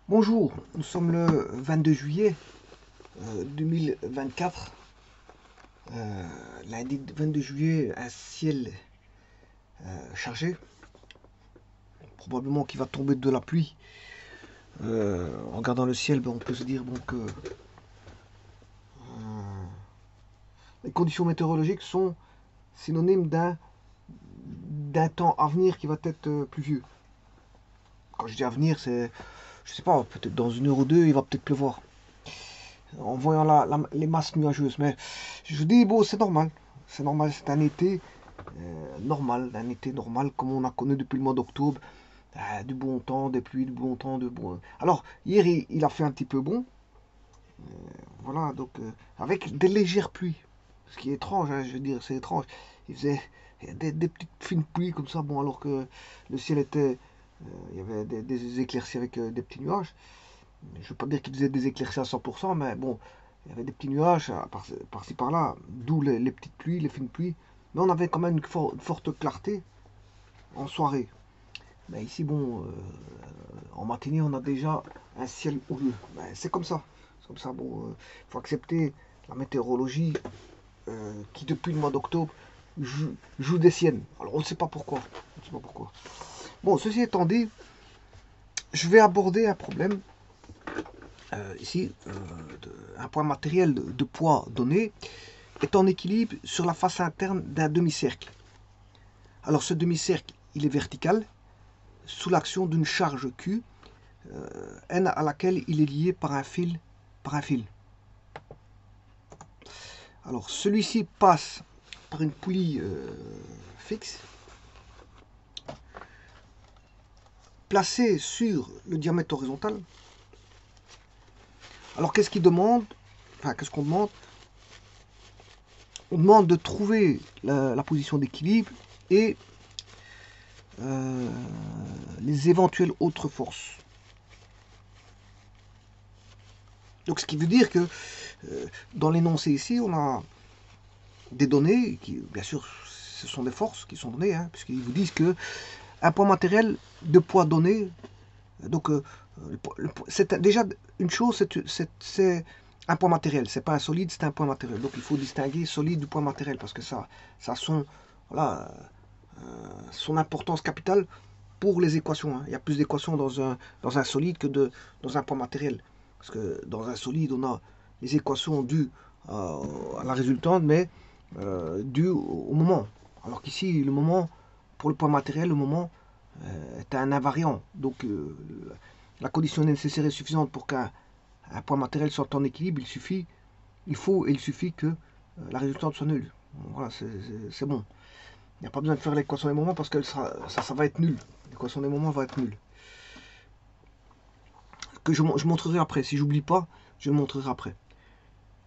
Bonjour, nous sommes le 22 juillet 2024. Lundi 22 juillet, un ciel chargé. Probablement qu'il va tomber de la pluie. En regardant le ciel, on peut se dire que les conditions météorologiques sont synonymes d'un temps à venir qui va être pluvieux. Quand je dis à venir, c'est, je sais pas, peut-être dans une heure ou deux, il va peut-être pleuvoir. En voyant les masses nuageuses. Mais je dis, bon, c'est normal. C'est normal, c'est un été normal, un été normal comme on a connu depuis le mois d'octobre. Du bon temps, des pluies, du bon temps, de bon. Alors, hier, il a fait un petit peu bon. Voilà, donc, avec des légères pluies. Ce qui est étrange, hein, je veux dire, c'est étrange. Il faisait des petites fines pluies comme ça, bon, alors que le ciel était. Il y avait des éclaircies avec des petits nuages. Je ne veux pas dire qu'il faisait des éclaircies à 100%, mais bon, il y avait des petits nuages par-ci par-là, d'où les petites pluies, les fines pluies. Mais on avait quand même une forte clarté en soirée. Mais ici, bon, en matinée, on a déjà un ciel houleux. Ben, c'est comme ça. C'est comme ça, bon, il faut accepter la météorologie qui, depuis le mois d'octobre, joue des siennes. Alors, on ne sait pas pourquoi. On ne sait pas pourquoi. Bon, ceci étant dit, je vais aborder un problème ici, un point matériel de poids donné est en équilibre sur la face interne d'un demi-cercle. Alors ce demi-cercle, il est vertical sous l'action d'une charge Q, N à laquelle il est lié par un fil. Alors celui-ci passe par une poulie fixe placée sur le diamètre horizontal. Alors qu'est-ce qu'il demande? Enfin, qu'est-ce qu'on demande? On demande de trouver la position d'équilibre et les éventuelles autres forces. Donc ce qui veut dire que dans l'énoncé ici, on a des données qui, bien sûr, ce sont des forces qui sont données, hein, puisqu'ils vous disent que un poids matériel de poids donné, donc c'est déjà une chose, c'est un poids matériel, c'est pas un solide, c'est un poids matériel. Donc il faut distinguer solide du poids matériel parce que ça a voilà, son importance capitale pour les équations. Hein. Il y a plus d'équations dans un solide que dans un poids matériel. Parce que dans un solide, on a les équations dues à la résultante, mais dues au moment. Alors qu'ici, le moment, pour le poids matériel, le moment est un invariant. Donc la condition nécessaire est suffisante pour qu'un poids matériel soit en équilibre. Il suffit que la résultante soit nulle. Voilà, c'est bon. Il n'y a pas besoin de faire l'équation des moments parce que ça va être nul. L'équation des moments va être nulle. Que je montrerai après. Si j'oublie pas, je montrerai après.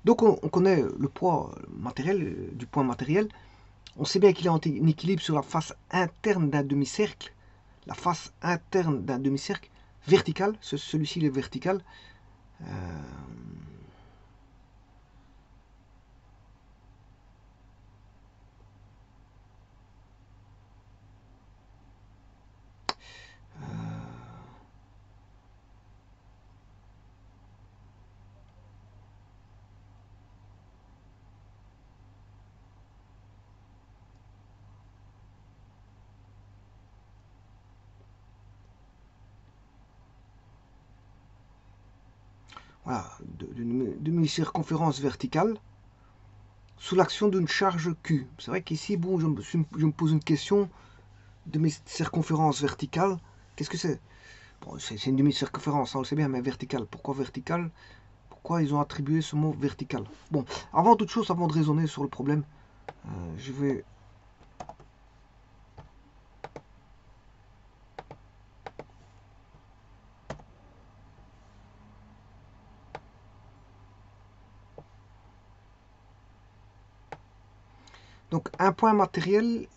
Donc on connaît le poids matériel, du poids matériel. On sait bien qu'il est en équilibre sur la face interne d'un demi-cercle. La face interne d'un demi-cercle vertical. Celui-ci il est vertical. Euh, voilà, d'une demi-circonférence verticale sous l'action d'une charge Q. C'est vrai qu'ici, bon, je me pose une question. Demi-circonférence verticale, qu'est-ce que c'est? Bon, c'est une demi-circonférence, on le sait bien, mais verticale. Pourquoi verticale? Pourquoi ils ont attribué ce mot vertical? Bon, avant toute chose, avant de raisonner sur le problème, je vais. Donc, un point matériel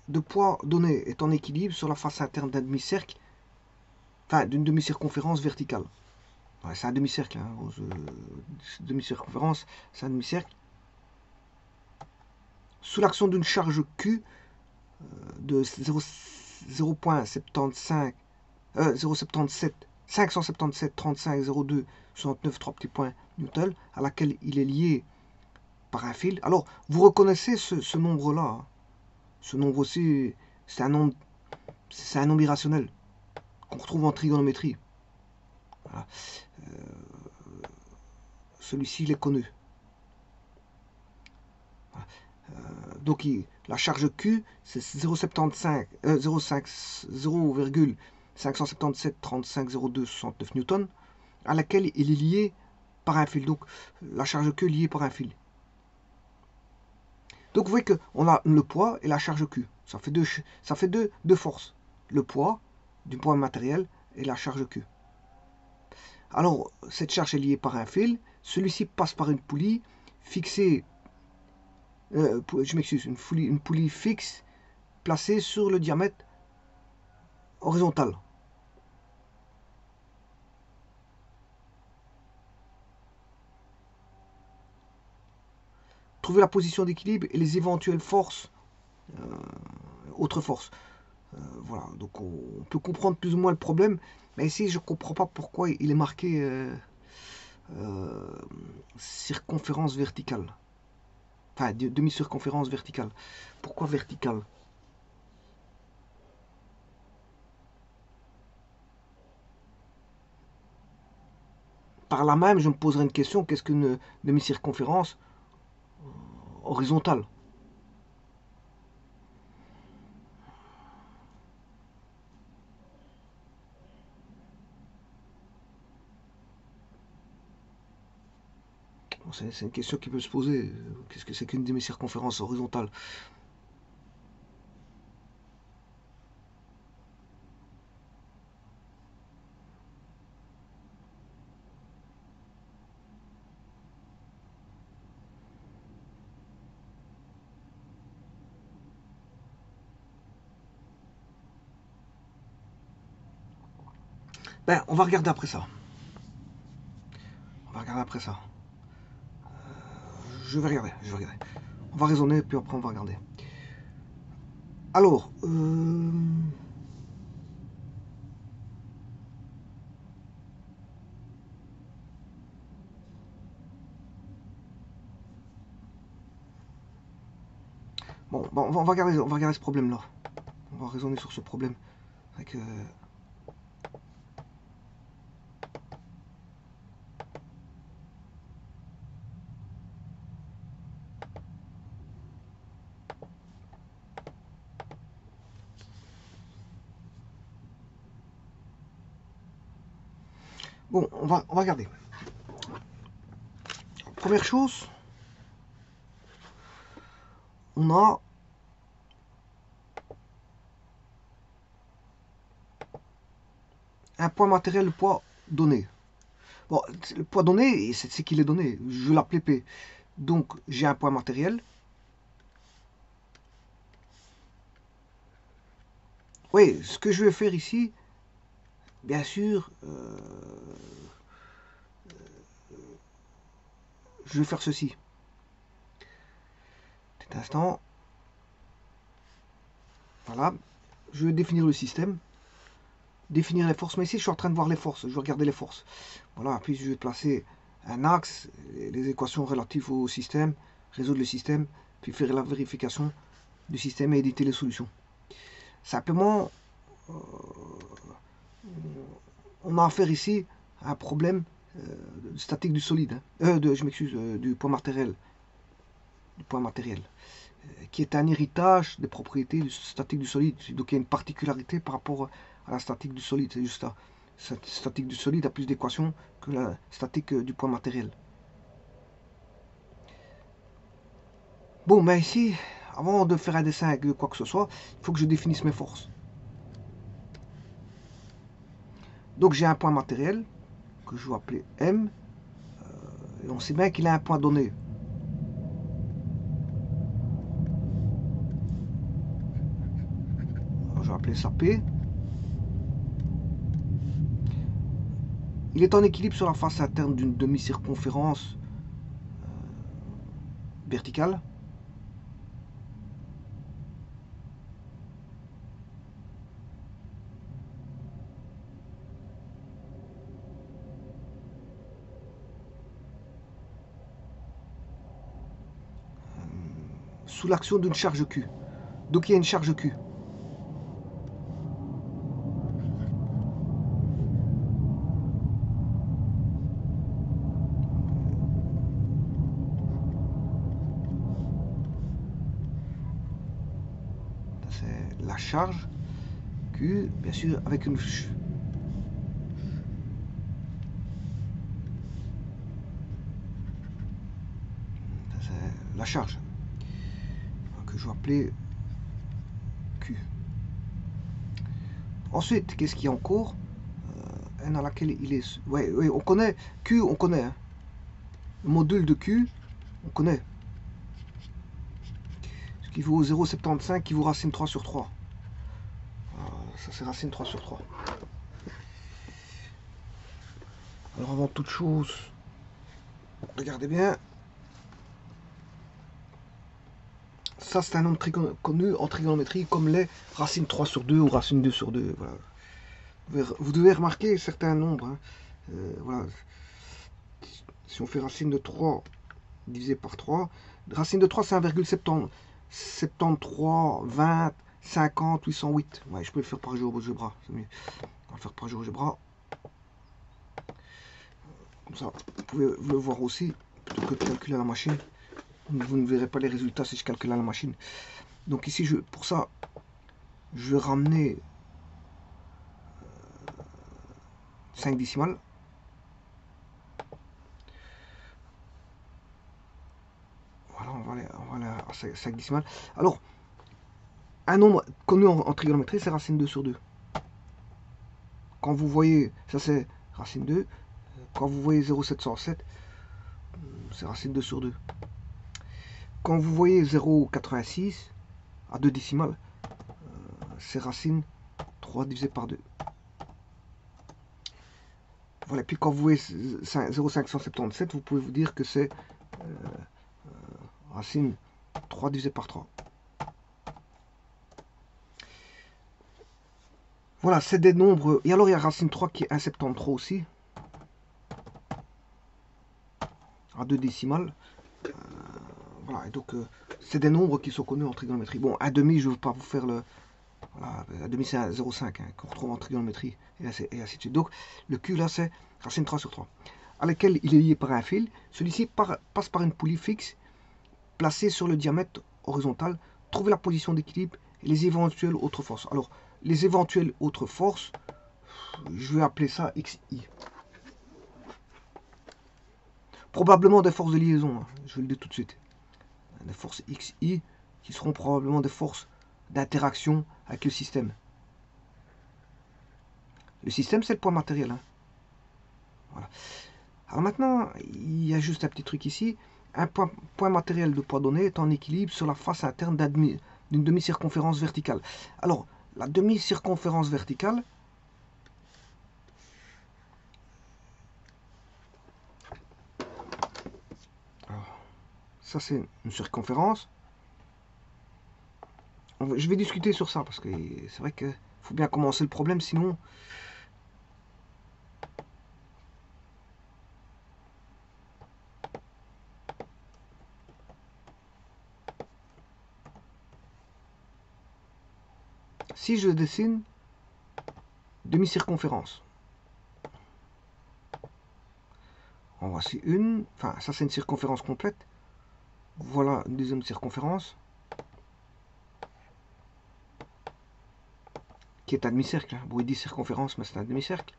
de poids donné est en équilibre sur la face interne d'un demi-cercle, enfin d'une demi-circonférence verticale. Ouais, c'est un demi-cercle, hein, demi-circonférence, c'est un demi-cercle. Sous l'action d'une charge Q de 0,75, 0,77 577 35 02 69 3 petits points Newton, à laquelle il est lié par un fil. Alors, vous reconnaissez ce nombre-là. Hein. Ce nombre aussi, c'est un nombre irrationnel qu'on retrouve en trigonométrie. Voilà. Celui-ci, il est connu. Voilà. Donc, la charge Q, c'est 0,577 35 02 69 newtons, à laquelle il est lié par un fil. Donc, la charge Q est liée par un fil. Donc, vous voyez qu'on a le poids et la charge Q. Ça fait deux forces. Le poids du poids matériel et la charge Q. Alors, cette charge est liée par un fil. Celui-ci passe par une poulie fixée, je m'excuse, une poulie fixe placée sur le diamètre horizontal. Trouver la position d'équilibre et les éventuelles forces, autres forces. Voilà, donc on peut comprendre plus ou moins le problème, mais ici je ne comprends pas pourquoi il est marqué circonférence verticale. Enfin, demi-circonférence verticale. Pourquoi verticale? Par là même, je me poserai une question, qu'est-ce qu'une demi-circonférence horizontale? Bon, c'est une question qui peut se poser. Qu'est-ce que c'est qu'une demi-circonférence horizontale? Ben, on va regarder après ça. On va regarder après ça. Je vais regarder. On va raisonner, puis après on va regarder. Alors, bon, on va regarder ce problème-là. On va raisonner sur ce problème. Avec, bon, on va regarder. Première chose, on a un poids matériel, le poids donné. Bon, le poids donné, c'est qu'il est donné. Je l'appelais P. Donc, j'ai un poids matériel. Oui, ce que je vais faire ici, bien sûr, je vais faire ceci. Petit instant. Voilà. Je vais définir le système. Définir les forces. Mais ici, je suis en train de voir les forces. Je vais regarder les forces. Voilà. Puis, je vais placer un axe, les équations relatives au système, résoudre le système, puis faire la vérification du système et éditer les solutions. Simplement, on a affaire ici à un problème statique du solide. Je m'excuse, du poids matériel. Du poids matériel. Qui est un héritage des propriétés statiques du solide. Donc il y a une particularité par rapport à la statique du solide. C'est juste ça. La statique du solide a plus d'équations que la statique du poids matériel. Bon, mais ici, avant de faire un dessin avec quoi que ce soit, il faut que je définisse mes forces. Donc j'ai un point matériel que je vais appeler M. Et on sait bien qu'il a un point donné. Je vais appeler ça P. Il est en équilibre sur la face interne d'une demi-circonférence verticale. sous l'action d'une charge Q. Donc il y a une charge Q. C'est la charge Q, bien sûr, avec une... Ça, c'est la charge que je vais appeler Q. Ensuite, qu'est-ce qu'il y a en cours? N à laquelle il est... Ouais, on connaît. Q, on connaît. Hein. Le module de Q, on connaît. Ce qui vaut 0,75 qui vaut racine 3 sur 3. Ça, c'est racine 3 sur 3. Alors, avant toute chose, regardez bien. Ça, c'est un nombre connu en trigonométrie comme les racines 3 sur 2 ou racine 2 sur 2. Voilà. Vous devez remarquer certains nombres. Hein. Voilà. Si on fait racine de 3 divisé par 3, racine de 3 c'est 1,73, 20, 50, 808. Ouais, je peux le faire par GeoGebra, c'est mieux. On va le faire par GeoGebra. Comme ça, vous pouvez le voir aussi, plutôt que de calculer à la machine. Vous ne verrez pas les résultats si je calcule à la machine. Donc ici, pour ça, je vais ramener 5 décimales. Voilà, on va aller à 5 décimales. Alors, un nombre connu en trigonométrie, c'est racine 2 sur 2. Quand vous voyez, ça c'est racine 2. Quand vous voyez 0,707, c'est racine 2 sur 2. Quand vous voyez 0,86 à 2 décimales, c'est racine 3 divisé par 2. Voilà, puis quand vous voyez 0,577, vous pouvez vous dire que c'est racine 3 divisé par 3. Voilà, c'est des nombres. Et alors il y a racine 3 qui est 1,73 aussi. À 2 décimales. Voilà, et donc c'est des nombres qui sont connus en trigonométrie. Bon, un demi, je ne veux pas vous faire le... Voilà, un demi c'est 0,5 hein, qu'on retrouve en trigonométrie, et ainsi de suite. Donc le Q là c'est racine 3 sur 3, à laquelle il est lié par un fil. Celui-ci passe par une poulie fixe placée sur le diamètre horizontal. Trouvez la position d'équilibre et les éventuelles autres forces. Alors, les éventuelles autres forces, je vais appeler ça XI. Probablement des forces de liaison, hein, je vais le dire tout de suite. Des forces XI qui seront probablement des forces d'interaction avec le système. Le système, c'est le poids matériel. Hein. Voilà. Alors maintenant, il y a juste un petit truc ici. Un point matériel de poids donné est en équilibre sur la face interne d'une demi-circonférence verticale. Alors, la demi-circonférence verticale, ça c'est une circonférence. Je vais discuter sur ça parce que c'est vrai qu'il faut bien commencer le problème, sinon... Si je dessine demi-circonférence, en voici une, enfin ça c'est une circonférence complète, voilà une deuxième circonférence, qui est un demi-cercle, bon il dit circonférence mais c'est un demi-cercle.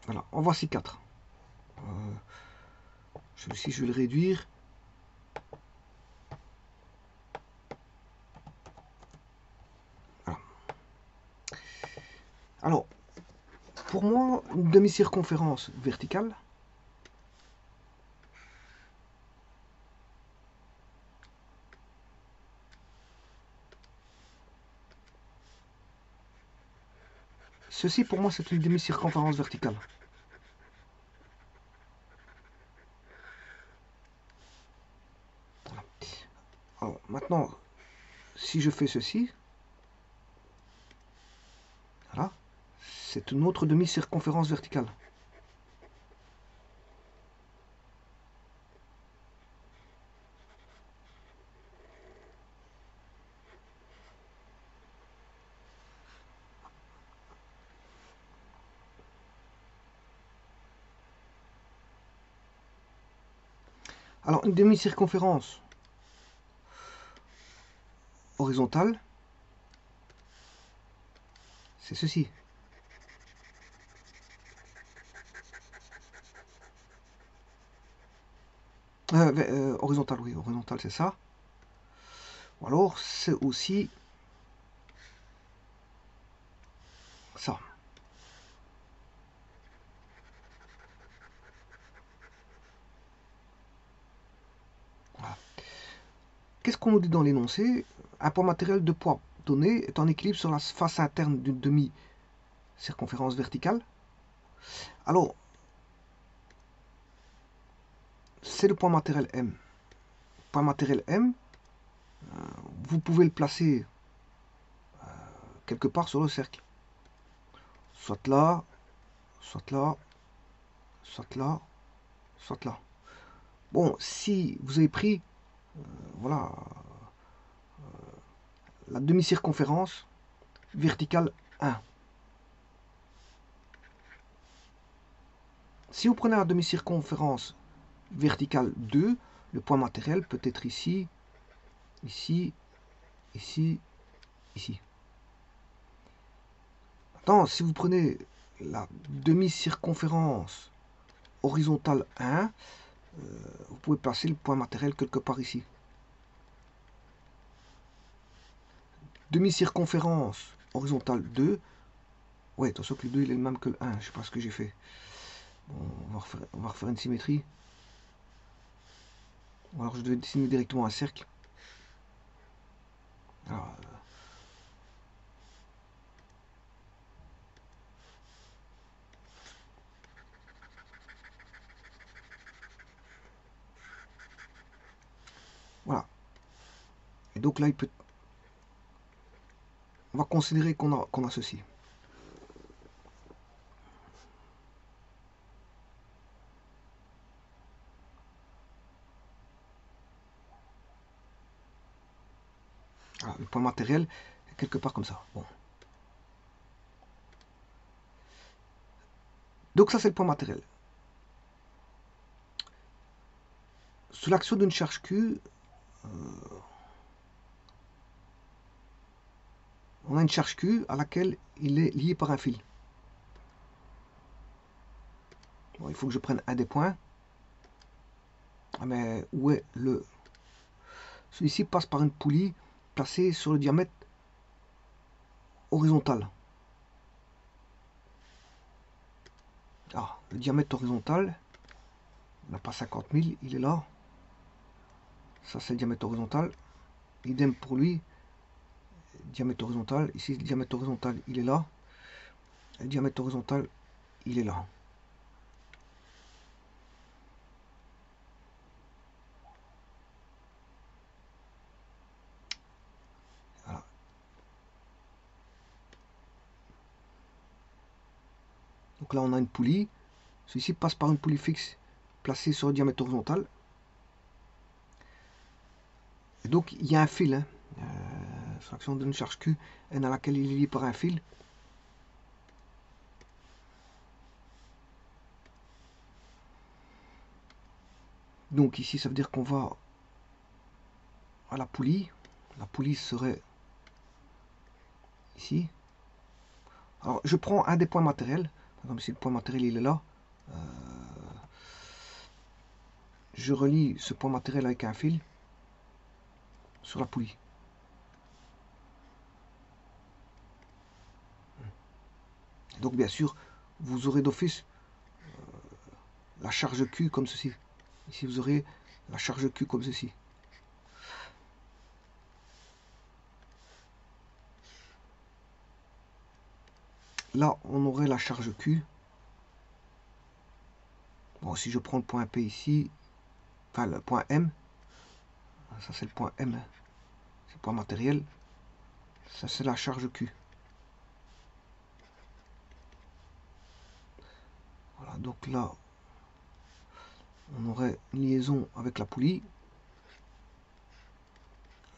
Voilà, en voici 4. Celui-ci je vais le réduire. Voilà. Alors, pour moi, une demi-circonférence verticale, ceci pour moi c'est une demi-circonférence verticale. Voilà. Alors, maintenant, si je fais ceci, voilà, c'est une autre demi-circonférence verticale. Alors, une demi-circonférence horizontale, c'est ceci. Horizontale, oui, horizontale, c'est ça. Ou alors, c'est aussi ça. Voilà. Qu'est-ce qu'on nous dit dans l'énoncé? Un poids matériel de poids donné est en équilibre sur la face interne d'une demi-circonférence verticale. Alors, c'est le poids matériel M. Poids matériel M, vous pouvez le placer quelque part sur le cercle. Soit là, soit là, soit là, soit là. Bon, si vous avez pris, voilà, la demi-circonférence verticale 1. Si vous prenez la demi-circonférence verticale 2, le point matériel peut être ici, ici, ici, ici. Maintenant, si vous prenez la demi-circonférence horizontale 1, vous pouvez placer le point matériel quelque part ici. Demi-circonférence horizontale 2. Ouais, attention que le 2 il est le même que le 1. Je ne sais pas ce que j'ai fait. Bon, on va refaire une symétrie. Alors je devais dessiner directement un cercle. Alors, voilà. Et donc là, on va considérer qu'on a ceci. Voilà, le point matériel est quelque part comme ça. Bon. Donc ça, c'est le point matériel. Sous l'action d'une charge Q, on a une charge Q à laquelle il est lié par un fil. Bon, il faut que je prenne un des points. Ah, mais où est le... Celui-ci passe par une poulie placée sur le diamètre horizontal. Ah, le diamètre horizontal, on n'a pas 50 000, il est là. Ça, c'est le diamètre horizontal. Idem pour lui. Diamètre horizontal. Ici, le diamètre horizontal, il est là. Le diamètre horizontal, il est là. Voilà. Donc là, on a une poulie. Celui-ci passe par une poulie fixe placée sur le diamètre horizontal. Et donc, il y a un fil. Hein. Sur l'action d'une charge Q, N à laquelle il est lié par un fil. Donc ici, ça veut dire qu'on va à la poulie. La poulie serait ici. Alors, je prends un des points matériels. Par exemple, si le point matériel il est là, je relie ce point matériel avec un fil sur la poulie. Et donc, bien sûr, vous aurez d'office la charge Q comme ceci. Ici, vous aurez la charge Q comme ceci. Là, on aurait la charge Q. Bon, si je prends le point P ici, enfin le point M, ça c'est le point M, c'est le point matériel, ça c'est la charge Q. Voilà, donc là, on aurait une liaison avec la poulie,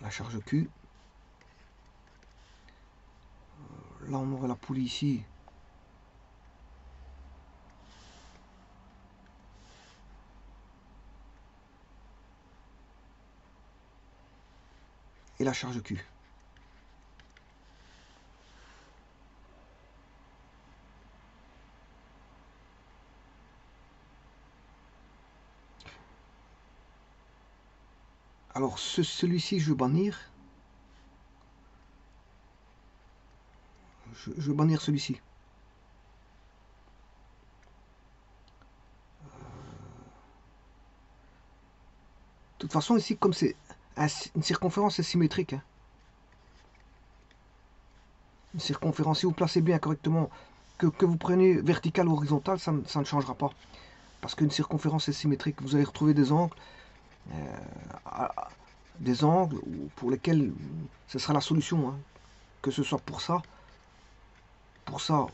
la charge Q. Là, on aurait la poulie ici. et la charge Q. Alors celui-ci, je vais bannir. Je vais bannir celui-ci. De toute façon, ici, comme c'est une circonférence symétrique, hein, une circonférence, si vous placez bien correctement, que vous preniez vertical ou horizontal, ça ne changera pas. Parce qu'une circonférence est symétrique, vous allez retrouver des angles pour lesquels ce sera la solution. Hein. Que ce soit pour ça, pour ça,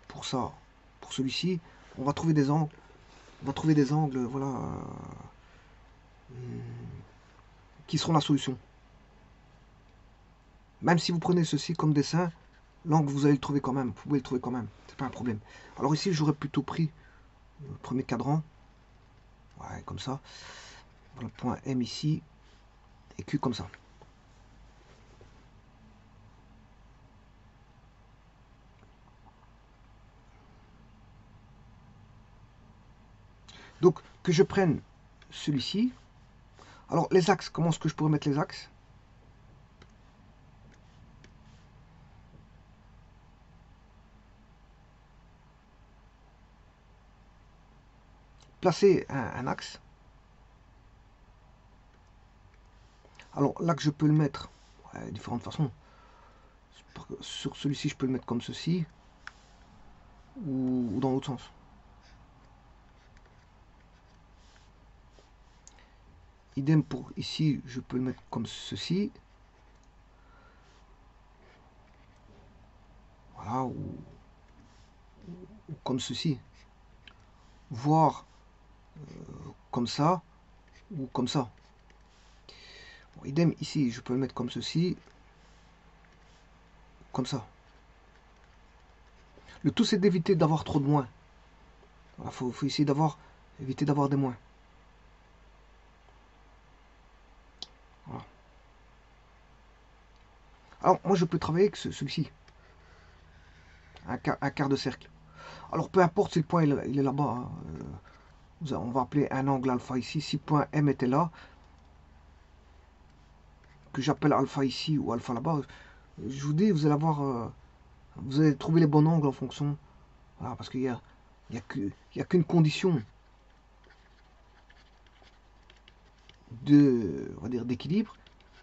pour ça, pour celui-ci, on va trouver des angles. On va trouver des angles, voilà, qui seront la solution. Même si vous prenez ceci comme dessin, l'angle vous allez le trouver quand même. Vous pouvez le trouver quand même. C'est pas un problème. Alors ici, j'aurais plutôt pris le premier cadran. Ouais, comme ça. Voilà, point M ici. Et Q comme ça. Donc, que je prenne celui-ci. Alors, les axes, comment est-ce que je pourrais mettre les axes? Placer un axe. Alors, l'axe, je peux le mettre de différentes façons. Sur celui-ci, je peux le mettre comme ceci. Ou dans l'autre sens. Idem pour ici, je peux le mettre comme ceci. Voilà, ou comme ceci. Voire comme ça, ou comme ça. Bon, idem ici, je peux le mettre comme ceci. Comme ça. Le tout, c'est d'éviter d'avoir trop de moins. Il faut essayer éviter d'avoir des moins. Voilà. Alors, moi, je peux travailler avec celui-ci. Un quart de cercle. Alors, peu importe si le point il est là-bas. Hein. On va appeler un angle alpha ici. Si point M était là, que j'appelle alpha ici ou alpha là-bas, je vous dis, vous allez avoir... vous allez trouver les bons angles en fonction. Voilà, parce qu'il y a qu'une condition on va dire, d'équilibre.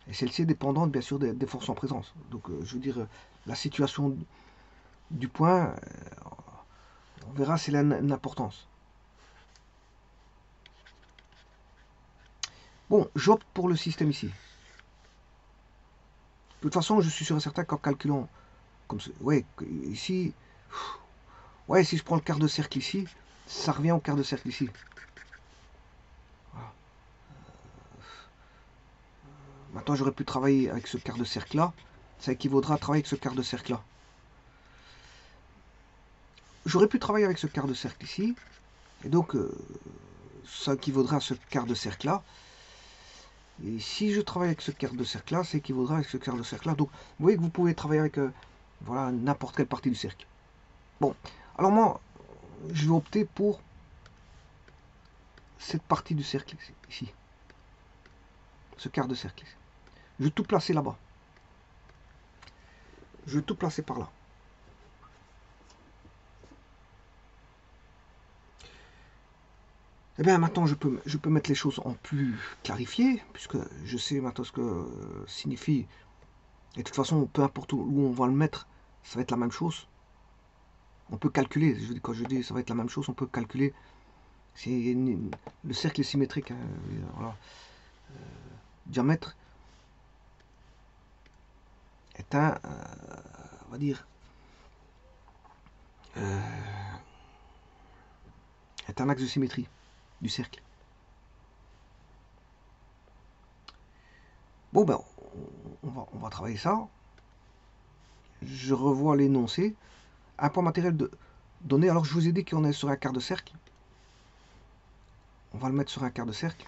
Et celle-ci est dépendante, bien sûr, des forces en présence. Donc, je veux dire, la situation du point, on verra c'est une importance. Bon, j'opte pour le système ici. De toute façon, je suis sûr et certain qu'en calculant comme ça, ouais, ici, ouais, si je prends le quart de cercle ici, ça revient au quart de cercle ici. Voilà. Maintenant, j'aurais pu travailler avec ce quart de cercle là. Ça équivaudra à travailler avec ce quart de cercle là. J'aurais pu travailler avec ce quart de cercle ici. Et donc, ça équivaudra à ce quart de cercle là. Et si je travaille avec ce quart de cercle là, ça équivaudra avec ce quart de cercle là. Donc, vous voyez que vous pouvez travailler avec voilà, n'importe quelle partie du cercle. Bon, alors moi, je vais opter pour cette partie du cercle ici. Ce quart de cercle ici. Je vais tout placer là-bas. Je vais tout placer par là. Et bien maintenant, je peux mettre les choses en plus clarifié, puisque je sais maintenant ce que signifie. Et de toute façon, peu importe où on va le mettre, ça va être la même chose. On peut calculer, quand je dis ça va être la même chose, on peut calculer. Le cercle est symétrique. Hein, voilà. Diamètre est on va dire, est un axe de symétrie du cercle. Bon ben, on va travailler ça. Je revois l'énoncé. Un point matériel donné. Alors je vous ai dit qu'on est sur un quart de cercle. On va le mettre sur un quart de cercle.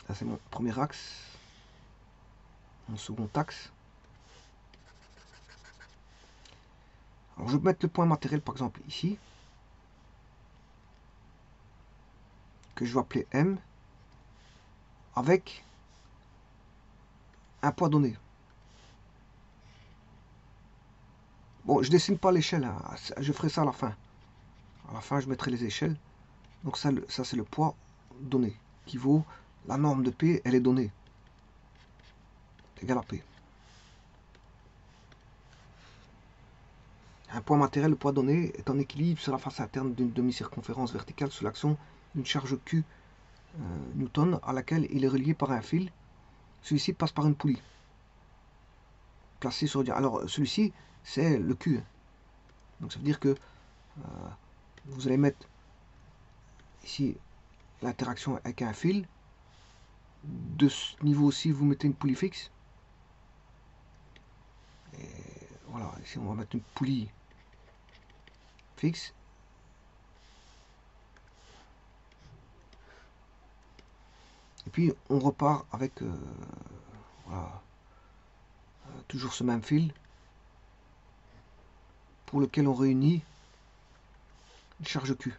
Là, c'est mon premier axe. Mon second axe. Alors, je vais mettre le point matériel, par exemple, ici. Que je vais appeler M. Avec un poids donné. Bon, je dessine pas l'échelle, hein. Je ferai ça à la fin. À la fin, je mettrai les échelles. Donc ça c'est le poids donné, qui vaut la norme de P, elle est donnée. Égal à P. Un poids matériel, le poids donné, est en équilibre sur la face interne d'une demi-circonférence verticale sous l'action d'une charge Q Newton à laquelle il est relié par un fil. Celui-ci passe par une poulie placée sur le diamètre. Alors celui-ci, c'est le Q. Donc ça veut dire que vous allez mettre ici l'interaction avec un fil. De ce niveau-ci, vous mettez une poulie fixe. Et voilà, ici on va mettre une poulie fixe. Et puis on repart avec voilà, toujours ce même fil pour lequel on réunit une charge Q.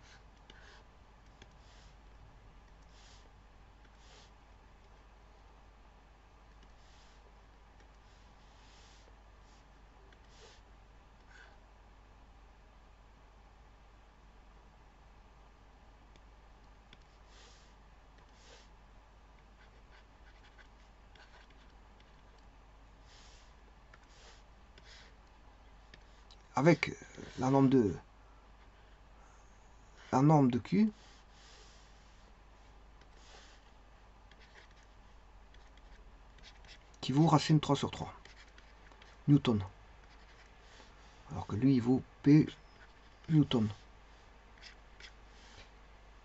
Avec la norme de Q qui vaut racine 3 sur 3 Newton. Alors que lui, il vaut P Newton.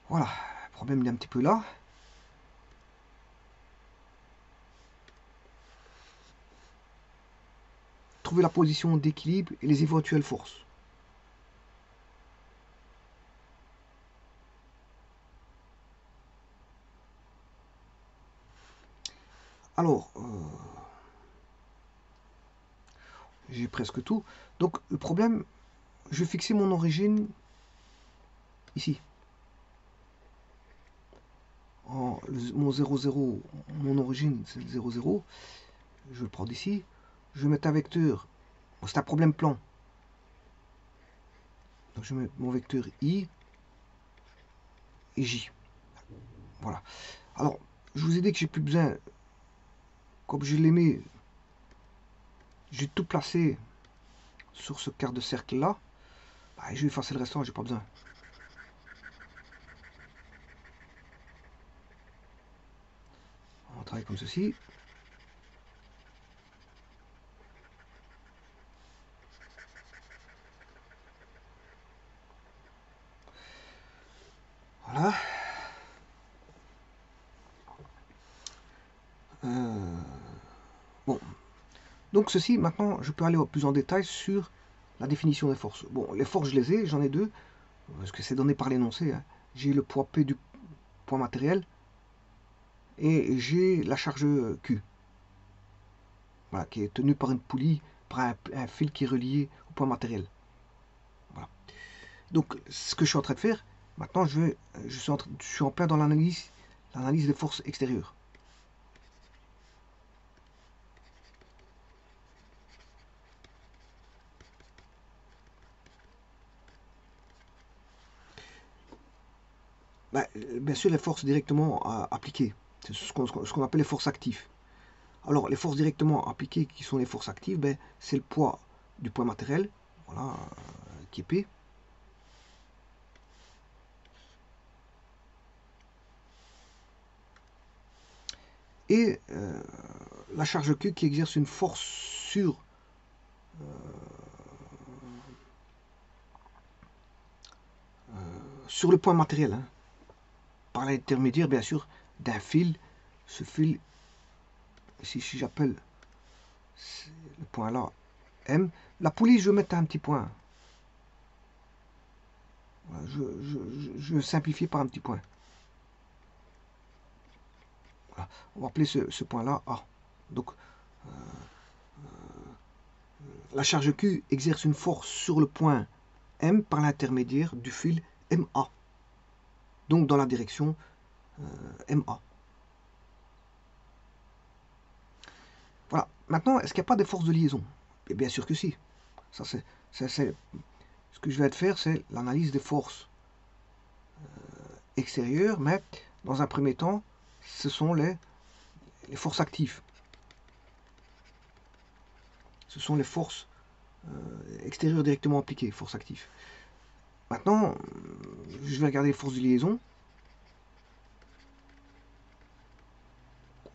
Voilà, le problème il est un petit peu là. Trouver la position d'équilibre et les éventuelles forces. Alors, j'ai presque tout. Donc, le problème, je vais fixer mon origine ici. Mon 0,0, mon origine, c'est le 0,0. Je vais le prendre ici. Je vais mettre un vecteur. C'est un problème plan. Donc, je mets mon vecteur I et J. Voilà. Alors, je vous ai dit que j'ai plus besoin, comme je l'ai mis, j'ai tout placé sur ce quart de cercle là. Bah, je vais effacer le restant, j'ai pas besoin. On travaille comme ceci. Voilà. Bon. Donc ceci, maintenant, je peux aller plus en détail sur la définition des forces. Bon, les forces, je les ai, j'en ai deux, parce que c'est donné par l'énoncé. Hein. J'ai le poids P du poids matériel, et j'ai la charge Q, voilà, qui est tenue par une poulie, par un fil qui est relié au poids matériel. Voilà. Donc, ce que je suis en train de faire, maintenant, je suis en plein dans l'analyse des forces extérieures. Ben, bien sûr, les forces directement appliquées, c'est ce qu'on appelle les forces actives. Alors, les forces directement appliquées, qui sont les forces actives, ben, c'est le poids du poids matériel, voilà, qui est P. Et la charge Q qui exerce une force sur le point matériel, hein, par l'intermédiaire, bien sûr, d'un fil. Ce fil, ici, si j'appelle le point là M, la poulie, je vais mettre un petit point. Voilà, je simplifie par un petit point. Voilà. on va appeler ce point-là A. Donc, la charge Q exerce une force sur le point M par l'intermédiaire du fil MA. Donc, dans la direction MA. Voilà. Maintenant, est-ce qu'il n'y a pas des forces de liaison? Et bien sûr que si. Ça, c'est ce que je vais faire, c'est l'analyse des forces extérieures, mais dans un premier temps, ce sont les forces actives. Ce sont les forces extérieures directement appliquées, forces actives. Maintenant, je vais regarder les forces de liaison.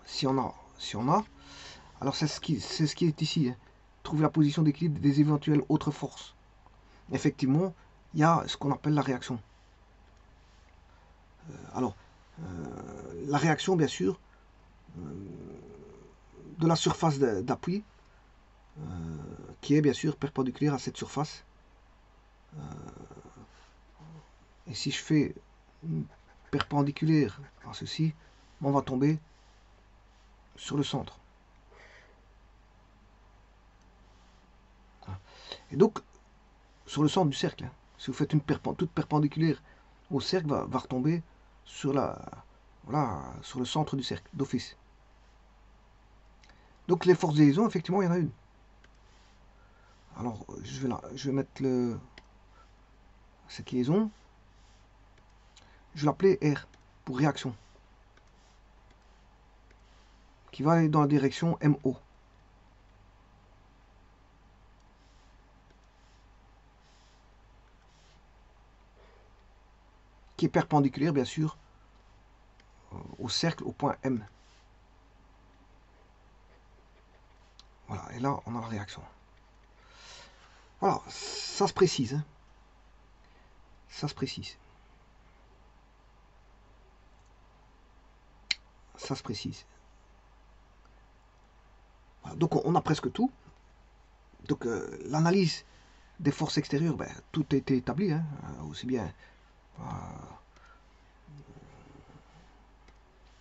Si on a, alors c'est ce qui est ici. Hein. Trouver la position d'équilibre des éventuelles autres forces. Effectivement, il y a ce qu'on appelle la réaction. Alors, la réaction, bien sûr, de la surface d'appui, qui est bien sûr perpendiculaire à cette surface. Et si je fais une perpendiculaire à ceci, on va tomber sur le centre. Et donc, sur le centre du cercle, hein, si vous faites une toute perpendiculaire au cercle, va retomber sur sur le centre du cercle, d'office. Donc les forces de liaison, effectivement, il y en a une. Alors, je vais mettre cette liaison. Je vais l'appeler R pour réaction. Qui va aller dans la direction MO. Qui est perpendiculaire, bien sûr, au cercle, au point M. Voilà, et là, on a la réaction. Voilà, ça se précise. Hein. Ça se précise. Ça se précise. Voilà, donc, on a presque tout. Donc, l'analyse des forces extérieures, ben, tout a été établi. Hein, aussi bien...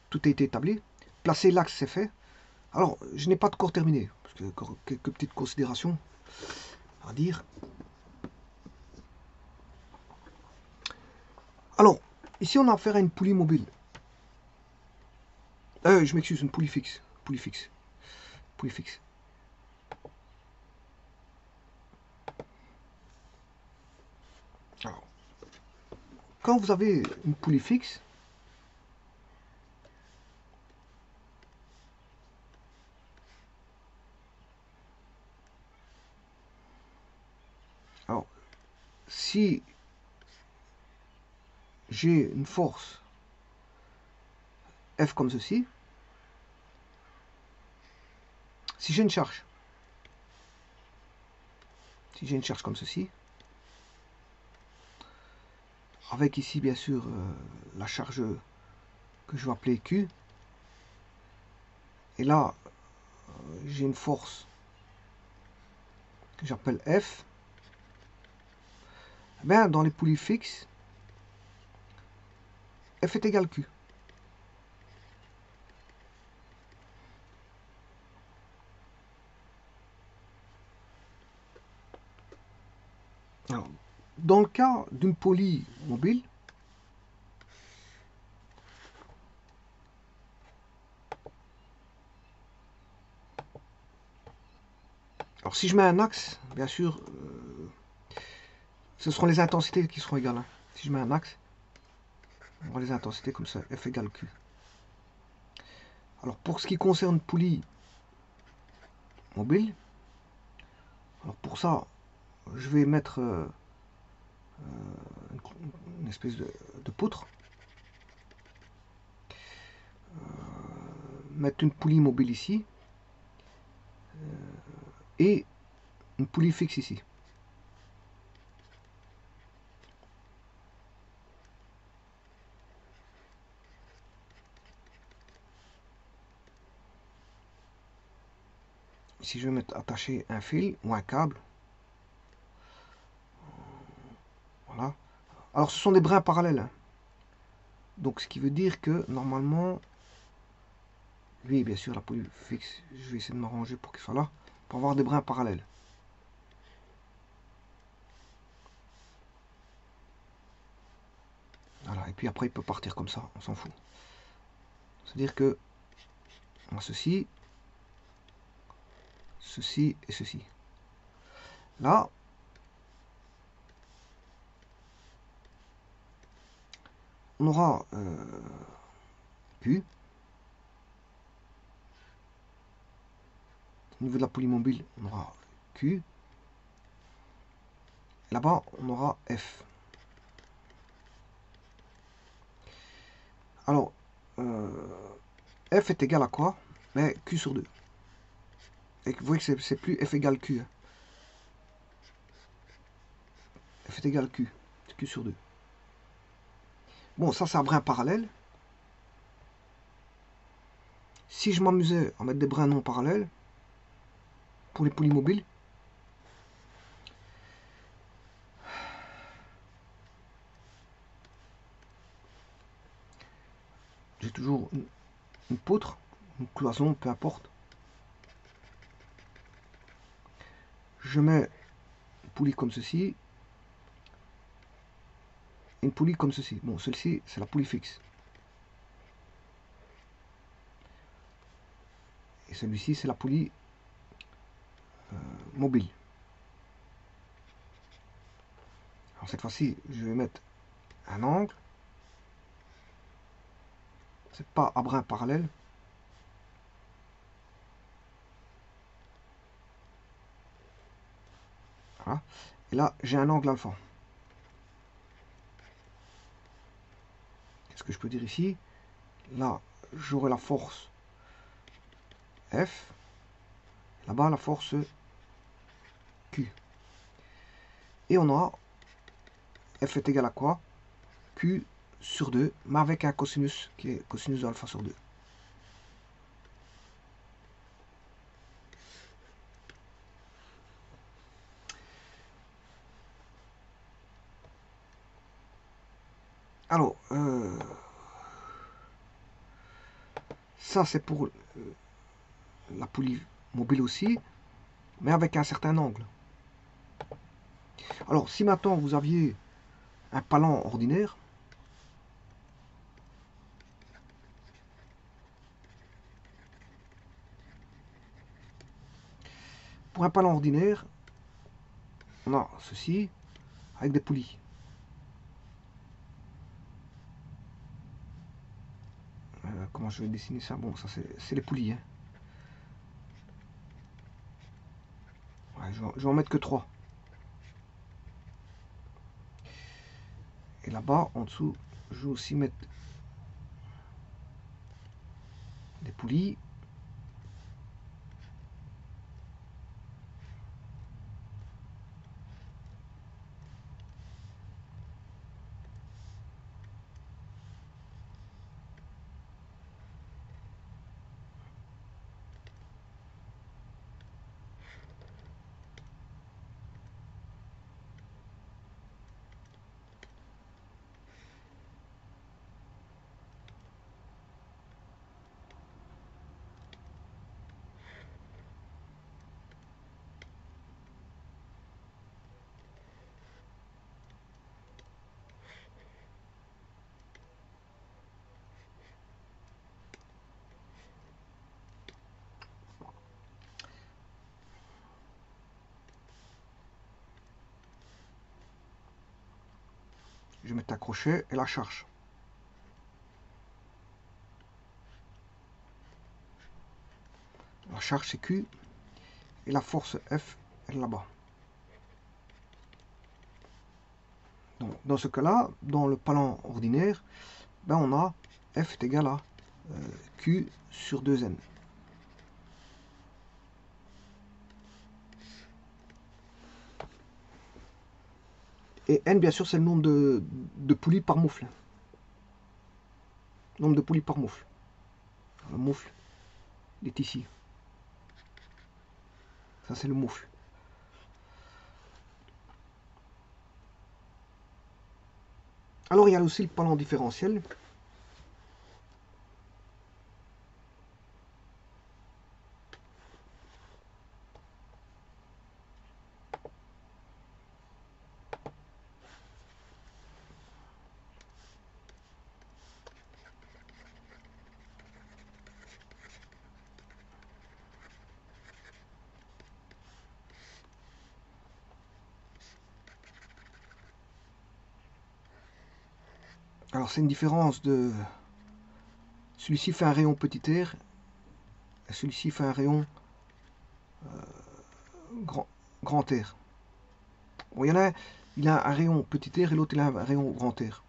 tout a été établi. Placer l'axe, c'est fait. Alors, je n'ai pas de cours terminé. Parce que quelques petites considérations à dire. Alors, ici, on a affaire à une poulie mobile. Je m'excuse, une poulie fixe. Poulie fixe. Poulie fixe. Alors, quand vous avez une poulie fixe, alors, si j'ai une force F comme ceci, si j'ai une charge comme ceci, avec ici bien sûr la charge que je vais appeler Q, et là j'ai une force que j'appelle F, ben, dans les poulies fixes, F est égal Q. Alors, dans le cas d'une poulie mobile, alors si je mets un axe, bien sûr, ce seront les intensités qui seront égales. Hein. Si je mets un axe, on voit les intensités comme ça, F égale Q. Alors pour ce qui concerne poulie mobile, alors pour ça, je vais mettre une espèce de poutre, mettre une poulie mobile ici, et une poulie fixe ici. Si je vais mettre attacher un fil ou un câble, voilà. Alors ce sont des brins parallèles. Hein. Donc ce qui veut dire que normalement, Lui, bien sûr, la poulie fixe, je vais essayer de m'arranger pour qu'il soit là, pour avoir des brins parallèles. Voilà, et puis après, il peut partir comme ça, on s'en fout. C'est-à-dire que on a ceci, ceci et ceci. Là, on aura Q. Au niveau de la poulie mobile, on aura Q. Là-bas, on aura F. Alors, F est égal à quoi? Mais Q sur 2. Et vous voyez que c'est plus F égale Q. Hein. F est égal à Q. C'est Q sur 2. Bon, ça, c'est un brin parallèle. Si je m'amusais à mettre des brins non parallèles, pour les poulies mobiles, j'ai toujours une poutre, une cloison, peu importe. Je mets une poulie comme ceci, une poulie comme ceci. Bon, celle-ci, c'est la poulie fixe. Et celui-ci, c'est la poulie mobile. Alors cette fois-ci, je vais mettre un angle. C'est pas à brin parallèle. Voilà. Et là, j'ai un angle alpha. Qu'est-ce que je peux dire ici? Là, j'aurai la force F. Là-bas, la force Q. Et on aura F est égal à quoi? Q sur 2, mais avec un cosinus qui est cosinus de alpha sur 2. Alors, ça c'est pour la poulie mobile aussi, mais avec un certain angle. Alors, si maintenant vous aviez un palan ordinaire, pour un palan ordinaire, on a ceci avec des poulies. Comment je vais dessiner ça? Bon, ça c'est les poulies. Hein. Ouais, je vais en mettre que 3. Et là-bas, en dessous, je vais aussi mettre des poulies. Je vais mettre un crochet et la charge. La charge c'est Q et la force F elle est là-bas. Donc dans ce cas-là, dans le palan ordinaire, ben on a F est égal à Q sur 2N. Et N bien sûr c'est le nombre de poulies par moufle. Nombre de poulies par moufle. Le moufle il est ici. Ça c'est le moufle. Alors il y a aussi le palan différentiel. Alors c'est une différence de... Celui-ci fait un rayon petit r, et celui-ci fait un rayon grand R. Bon, il a un rayon petit r et l'autre il a un rayon grand R.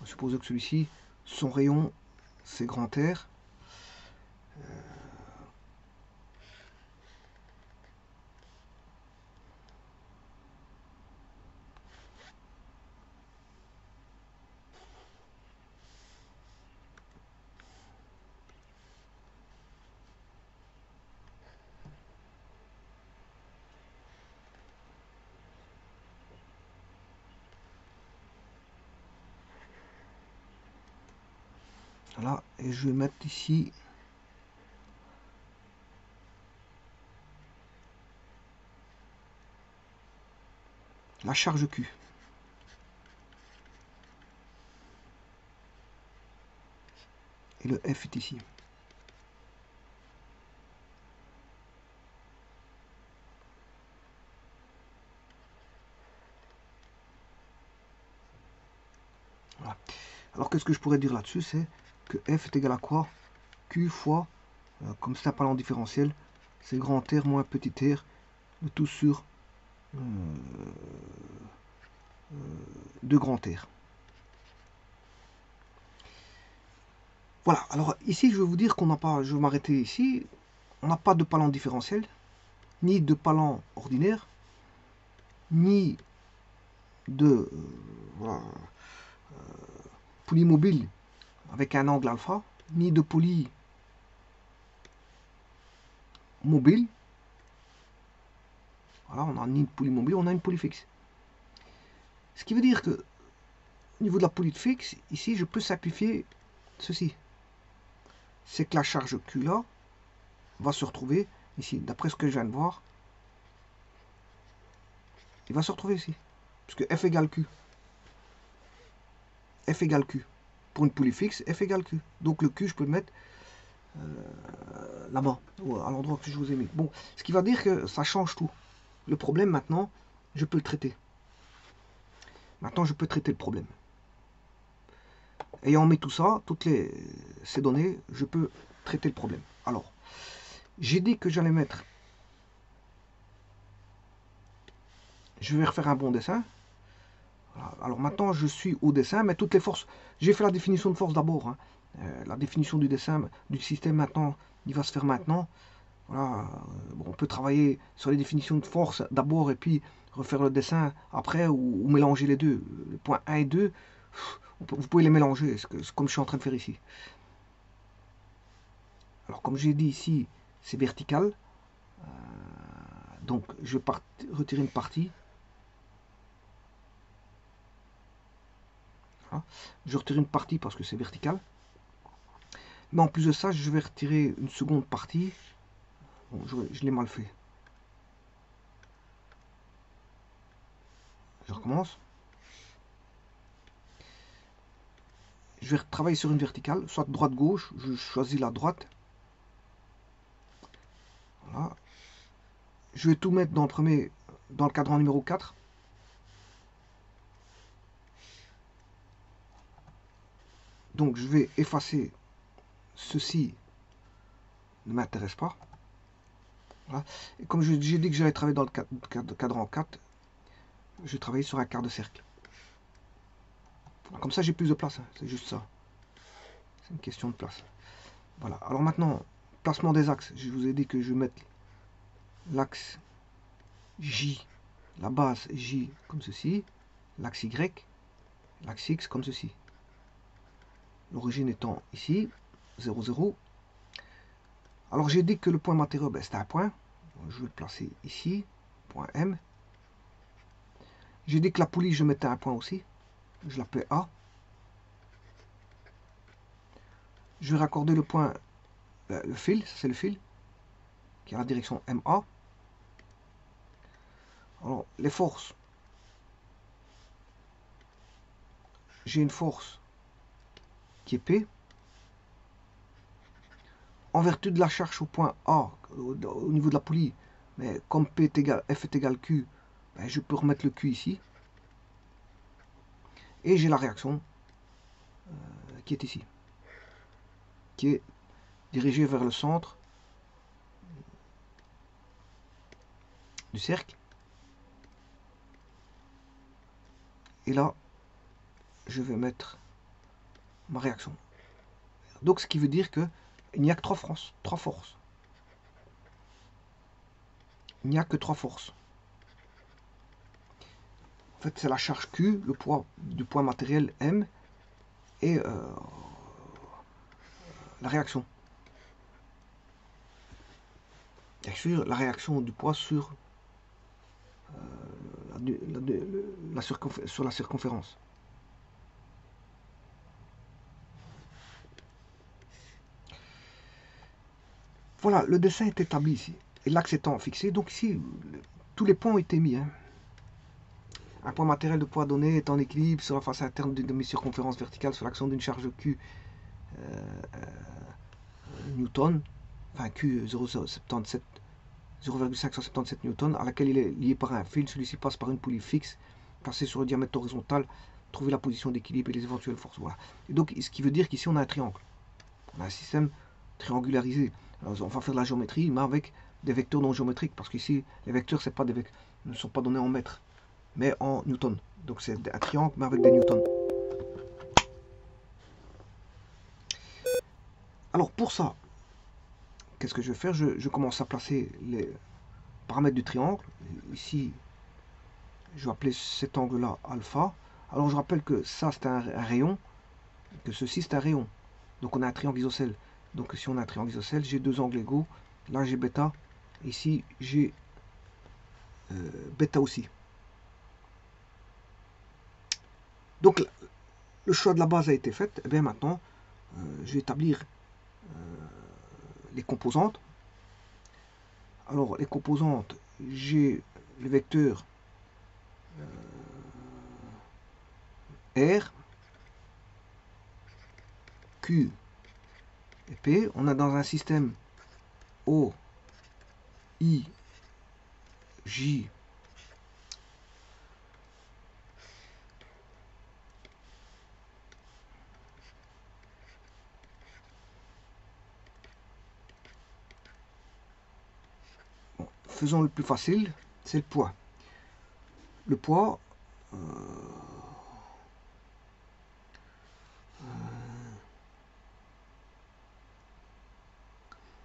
On suppose que celui-ci, son rayon, c'est grand R. Voilà, et je vais mettre ici la charge Q. Et le F est ici. Voilà. Alors qu'est-ce que je pourrais dire là-dessus, c'est que F est égal à quoi? Q fois, comme c'est un parlant différentiel, c'est grand R moins petit r, le tout sur 2 grand R. Voilà, alors ici je vais vous dire qu'on n'a pas, je vais m'arrêter ici, on n'a pas de parlant différentiel, ni de parlant ordinaire, ni de poulie mobile avec un angle alpha, ni de poulie mobile. Voilà, on n'a ni une poulie mobile, on a une poulie fixe. Ce qui veut dire que au niveau de la poulie fixe, ici je peux simplifier ceci. C'est que la charge Q là va se retrouver ici, d'après ce que je viens de voir, il va se retrouver ici, puisque F égale Q. F égale Q. Pour une poulie fixe, F égale Q. Donc le Q, je peux le mettre là-bas, à l'endroit que je vous ai mis. Bon, ce qui va dire que ça change tout. Le problème maintenant, je peux le traiter. Maintenant, je peux traiter le problème. Ayant mis tout ça, ces données, je peux traiter le problème. Alors, j'ai dit que j'allais mettre... Je vais refaire un bon dessin. Voilà. Alors maintenant, je suis au dessin, mais toutes les forces... J'ai fait la définition de force d'abord. Hein. La définition du dessin, du système maintenant, il va se faire maintenant. Voilà. Bon, on peut travailler sur les définitions de force d'abord et puis refaire le dessin après ou mélanger les deux. Les points 1 et 2, vous pouvez les mélanger, comme je suis en train de faire ici. Alors comme j'ai dit ici, c'est vertical. Donc je vais retirer une partie. Voilà. Je retire une partie parce que c'est vertical. Mais en plus de ça, je vais retirer une seconde partie. Bon, je l'ai mal fait. Je recommence. Je vais travailler sur une verticale, soit droite-gauche. Je choisis la droite. Voilà. Je vais tout mettre dans le cadran numéro 4. Donc je vais effacer ceci, ne m'intéresse pas. Voilà. Et comme j'ai dit que j'allais travailler dans le cadran 4, je vais travailler sur un quart de cercle. Comme ça j'ai plus de place, hein. C'est juste ça. C'est une question de place. Voilà, alors maintenant, placement des axes. Je vous ai dit que je vais mettre l'axe J, la base J comme ceci, l'axe Y, l'axe X comme ceci. L'origine étant ici, 0, 0. Alors j'ai dit que le point matériau, ben, c'était un point. Je vais le placer ici, point M. J'ai dit que la poulie, je mettais un point aussi. Je l'appelais A. Je vais raccorder le point, le fil, ça c'est le fil, qui a la direction MA. Alors, les forces. J'ai une force qui est P. En vertu de la charge au point A, au niveau de la poulie, mais comme P est égal, F est égal Q, ben je peux remettre le Q ici. Et j'ai la réaction qui est ici, qui est dirigé vers le centre du cercle. Et là, je vais mettre ma réaction. Donc, ce qui veut dire qu'il n'y a que trois forces. Il n'y a que trois forces. En fait, c'est la charge Q, le poids du poids matériel M et la réaction. Bien sûr, la réaction du poids sur sur la circonférence. Voilà, le dessin est établi ici. Et l'axe étant fixé, donc ici, tous les points ont été mis. Hein. Un point matériel de poids donné est en équilibre sur la face interne d'une demi-circonférence verticale sur l'action d'une charge Q Newton, enfin Q 0,577 Newton, à laquelle il est lié par un fil. Celui-ci passe par une poulie fixe placée sur le diamètre horizontal. Trouver la position d'équilibre et les éventuelles forces. Voilà. Et donc, ce qui veut dire qu'ici, on a un triangle. On a un système triangularisé. Alors, on va faire de la géométrie, mais avec des vecteurs non géométriques, parce qu'ici, les vecteurs ne sont pas donnés en mètres, mais en newtons. Donc, c'est un triangle, mais avec des newtons. Alors, pour ça, qu'est-ce que je vais faire? Je commence à placer les paramètres du triangle. Ici, je vais appeler cet angle-là alpha. Alors, je rappelle que ça, c'est un rayon, que ceci, c'est un rayon. Donc, on a un triangle isocèle. Donc, si on a un triangle isocèle, j'ai deux angles égaux. Là, j'ai bêta. Ici, j'ai bêta aussi. Donc, le choix de la base a été fait. Et bien maintenant, je vais établir les composantes. Alors, les composantes, j'ai le vecteur R, Q et P. On a dans un système O, I, J, bon, faisons le plus facile, c'est le poids. Le poids,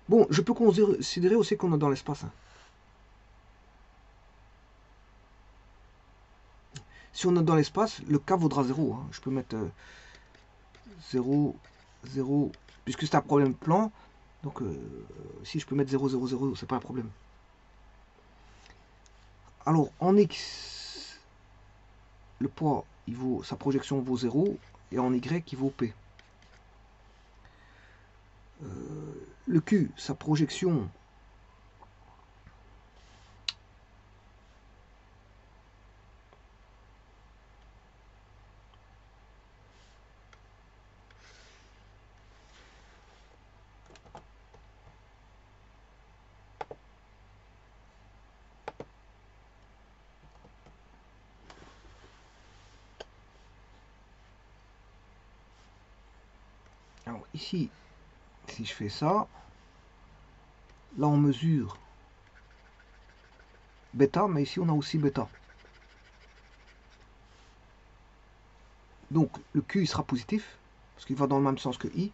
bon, je peux considérer aussi qu'on est dans l'espace. Hein. Si on est dans l'espace, le K vaudra 0. Hein. Je peux mettre 0, 0, puisque c'est un problème plan. Donc, si je peux mettre 0, 0, 0, c'est pas un problème. Alors, en X, le poids, sa projection vaut 0, et en Y, il vaut P. Le Q, sa projection alors ici, si je fais ça, là on mesure bêta, mais ici on a aussi bêta. Donc le Q il sera positif, parce qu'il va dans le même sens que I.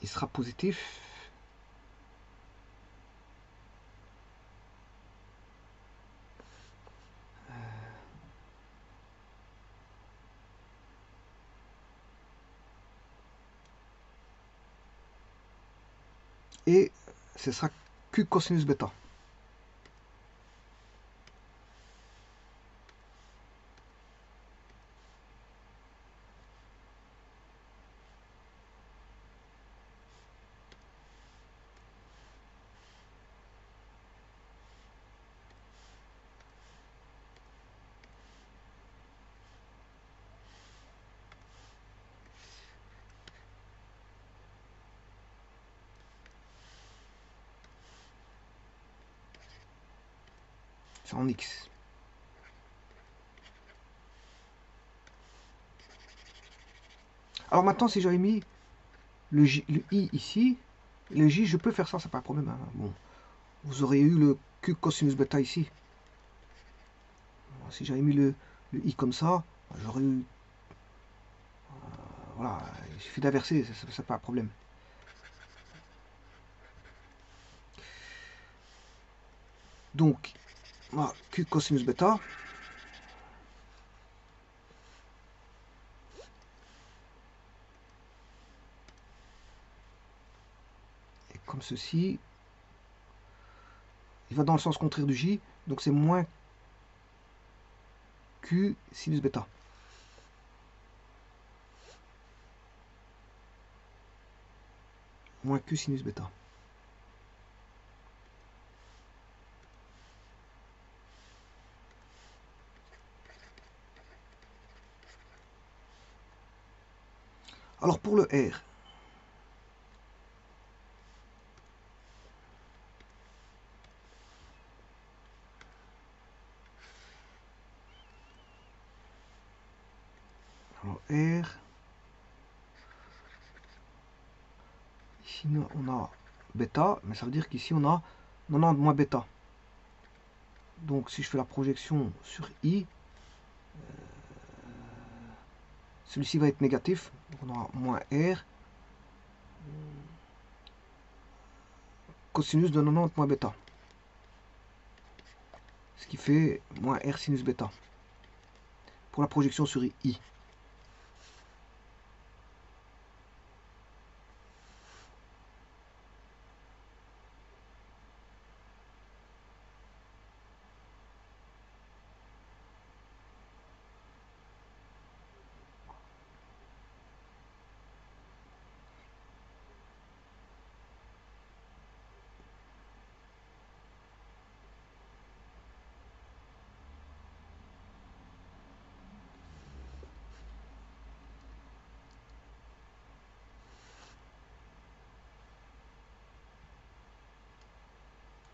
Il sera positif. Et ce sera Q cosinus bêta. c'est en X. Alors maintenant, si j'avais mis le I ici, le J, je peux faire ça, c'est pas un problème. Hein. Bon, vous aurez eu le Q cosinus bêta ici. Si j'avais mis le I comme ça, j'aurais eu... voilà, il suffit d'inverser, c'est pas un problème. Donc, voilà, Q cosinus bêta. Et comme ceci, il va dans le sens contraire du J, donc c'est moins Q sinus bêta. Moins Q sinus bêta. Alors pour le R, R, ici on a bêta, mais ça veut dire qu'ici on a 90 moins bêta. Donc si je fais la projection sur I, celui-ci va être négatif, donc on aura moins R, cosinus de 90 moins bêta. Ce qui fait moins R sinus bêta. Pour la projection sur I.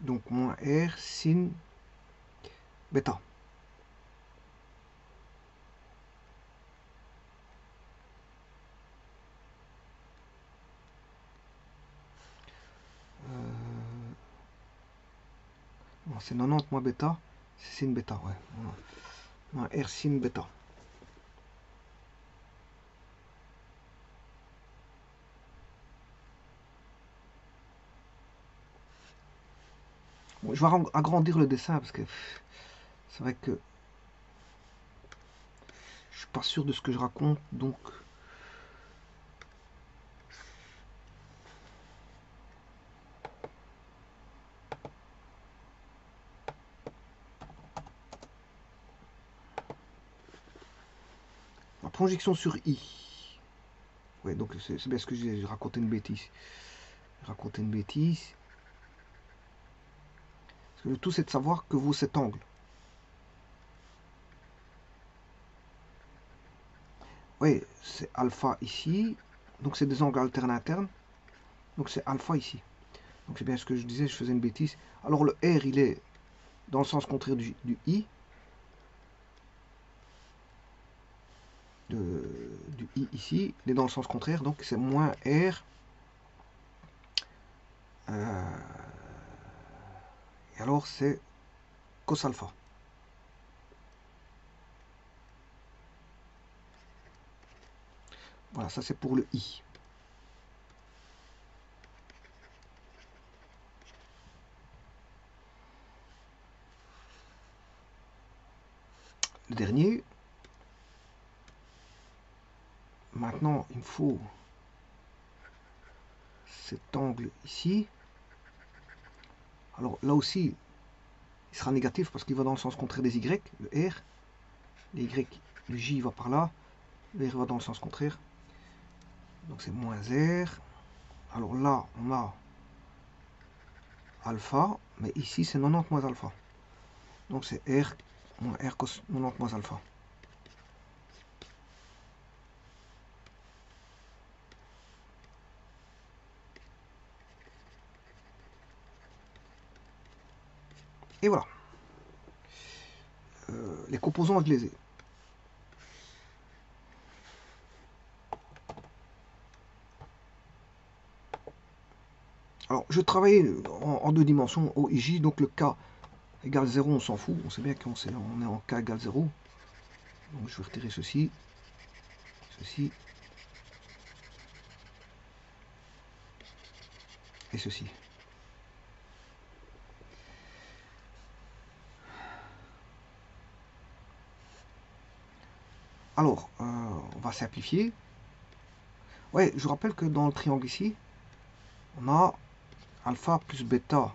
Donc moins R sin bêta. C'est 90 moins bêta, c'est sin bêta, ouais. Moins R sin bêta. Bon, je vais agrandir le dessin parce que c'est vrai que je suis pas sûr de ce que je raconte, donc la projection sur I. Ouais, donc c'est bien ce que j'ai raconté une bêtise. Raconter une bêtise. Parce que le tout c'est de savoir que vaut cet angle. Oui, c'est alpha ici. Donc c'est des angles alternes internes. Donc c'est alpha ici. Donc c'est bien ce que je disais, je faisais une bêtise. Alors le R, il est dans le sens contraire du I. Du I ici. Il est dans le sens contraire. Donc c'est moins R. Et alors c'est cos alpha. Voilà, ça c'est pour le I. Le dernier. Maintenant, il me faut cet angle ici. Alors là aussi, il sera négatif parce qu'il va dans le sens contraire des Y, le R. Les Y, le J va par là. Le R va dans le sens contraire. Donc c'est moins R. Alors là, on a alpha, mais ici c'est 90 moins alpha. Donc c'est R moins R cos 90 moins alpha. Et voilà. les composants, je les ai. Alors, je travaille en deux dimensions, O et J, donc le K égale 0, on s'en fout, on sait bien qu'on est en K égale 0. Donc je vais retirer ceci, ceci, et ceci. Alors, on va simplifier. Ouais, je vous rappelle que dans le triangle ici, on a alpha plus bêta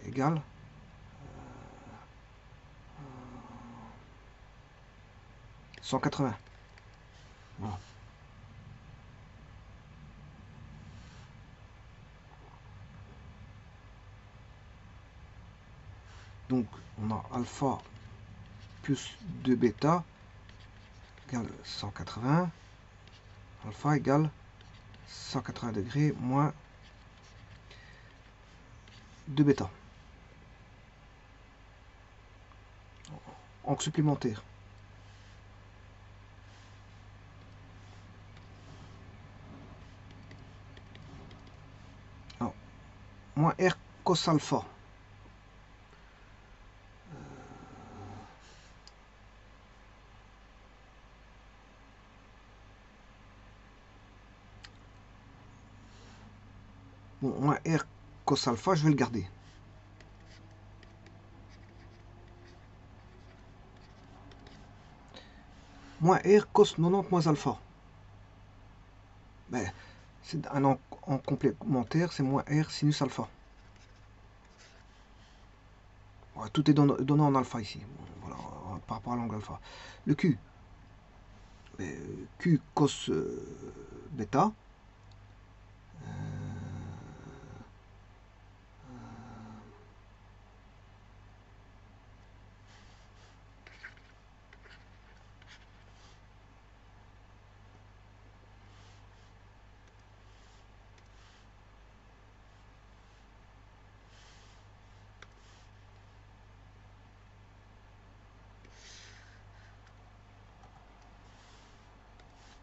égale 180. Voilà. Donc, on a alpha plus 2 bêta égale 180. Alpha égale 180 degrés moins 2 bêta. Angle supplémentaire. Alors, moins R cos alpha. Bon, moins R cos alpha, je vais le garder. Moins R cos 90 moins alpha. Ben, c'est un en complémentaire, c'est moins R sinus alpha. Voilà, tout est donné en alpha ici. Voilà, par rapport à l'angle alpha. Le Q. Ben, Q cos bêta.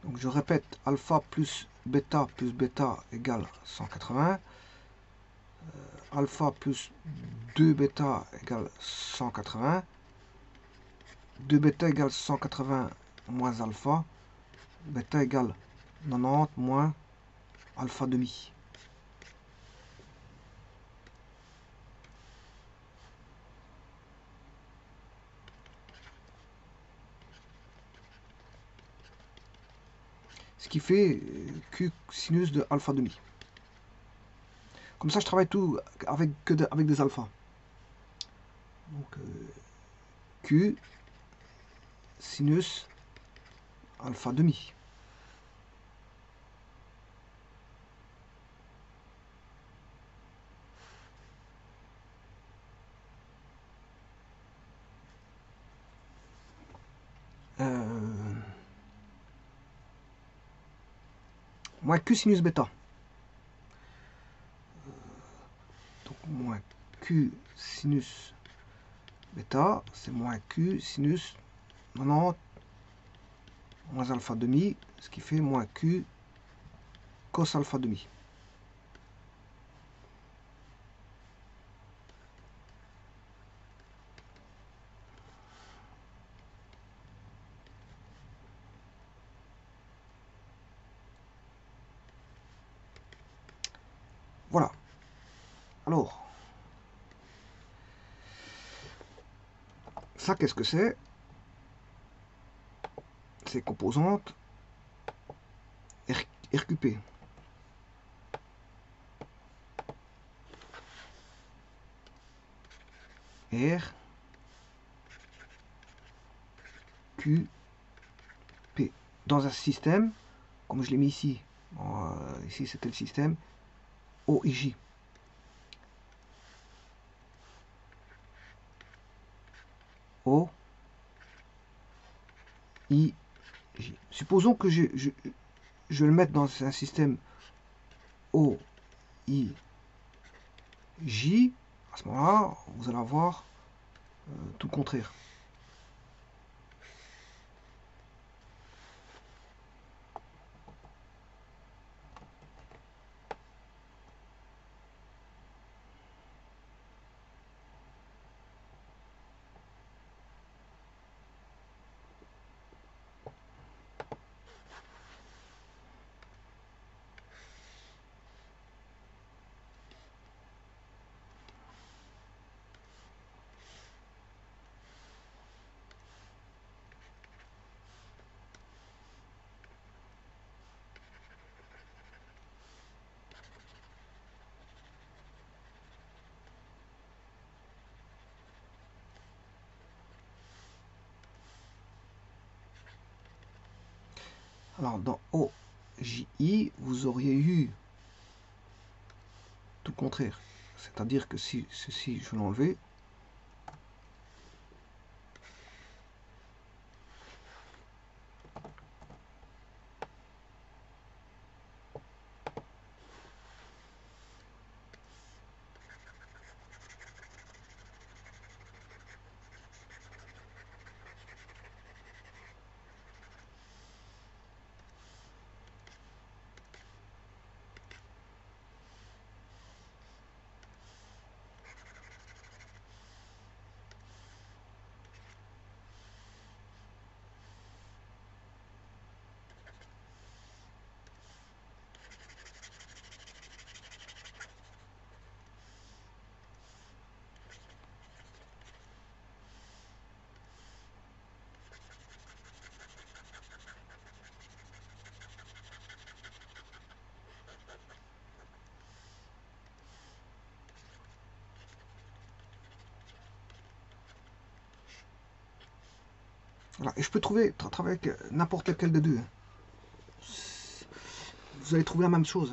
Donc je répète, alpha plus bêta égale 180. Alpha plus 2 bêta égale 180. 2 bêta égale 180 moins alpha. Bêta égale 90 moins alpha demi. Ce qui fait Q sinus de alpha demi. Comme ça, je travaille tout avec des alphas. Donc, Q sinus alpha demi. Moins Q sinus bêta. Donc moins Q sinus bêta, c'est moins Q sinus 90 moins alpha demi, ce qui fait moins Q cos alpha demi. Voilà. Alors, ça, qu'est-ce que c'est? C'est composante RQP. R, Q, P. Dans un système, comme je l'ai mis ici, ici c'était le système, O et J. O, I, J. Supposons que je vais le mettre dans un système O, I, J. À ce moment-là, vous allez avoir tout le contraire. Alors dans OJI, vous auriez eu tout le contraire. C'est-à-dire que si ceci, je l'enlevais, voilà. Et je peux travailler avec n'importe lequel des deux. Vous allez trouver la même chose.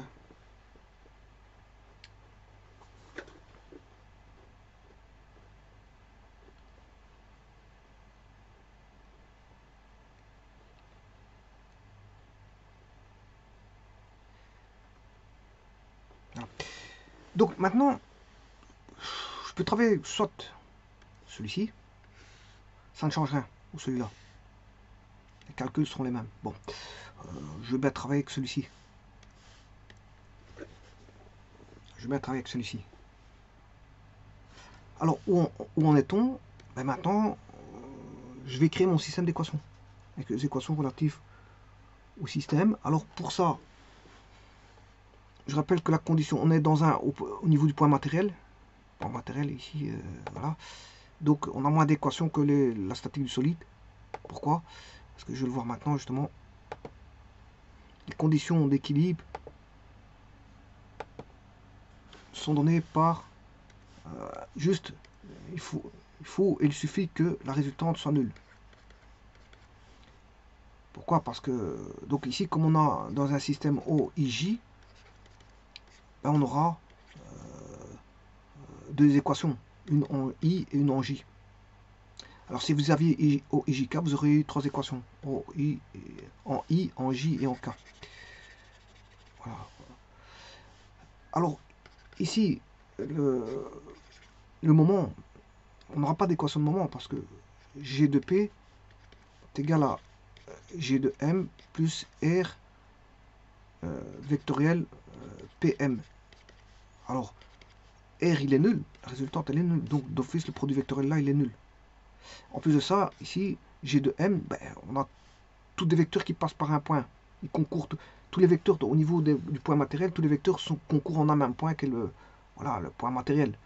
Voilà. Donc maintenant, je peux travailler soit celui-ci, ça ne change rien, ou celui-là. Les calculs seront les mêmes. Bon, je vais bien travailler avec celui-ci. Je vais bien travailler avec celui-ci. Alors, où en est-on? Ben maintenant, je vais créer mon système d'équations, avec les équations relatives au système. Alors, pour ça, je rappelle que la condition, on est dans au niveau du point matériel. Point matériel, ici, voilà. Donc, on a moins d'équations que la statique du solide. Pourquoi? Parce que je vais le voir maintenant, justement. Les conditions d'équilibre sont données par juste, il suffit que la résultante soit nulle. Pourquoi? Parce que, donc ici, comme on a dans un système OIJ, ben on aura deux équations, une en I et une en J. Alors si vous aviez OIJK, vous auriez eu trois équations, en I, en J et en K. Voilà. Alors, ici, le moment, on n'aura pas d'équation de moment parce que G de P est égal à G de M plus R vectoriel PM. Alors, R il est nul, la résultante elle est nulle, donc d'office le produit vectoriel là il est nul. En plus de ça, ici, G de M, ben, on a tous des vecteurs qui passent par un point. Ils concourent, tous les vecteurs au niveau du point matériel, tous les vecteurs concourent en un même point qui est le point matériel.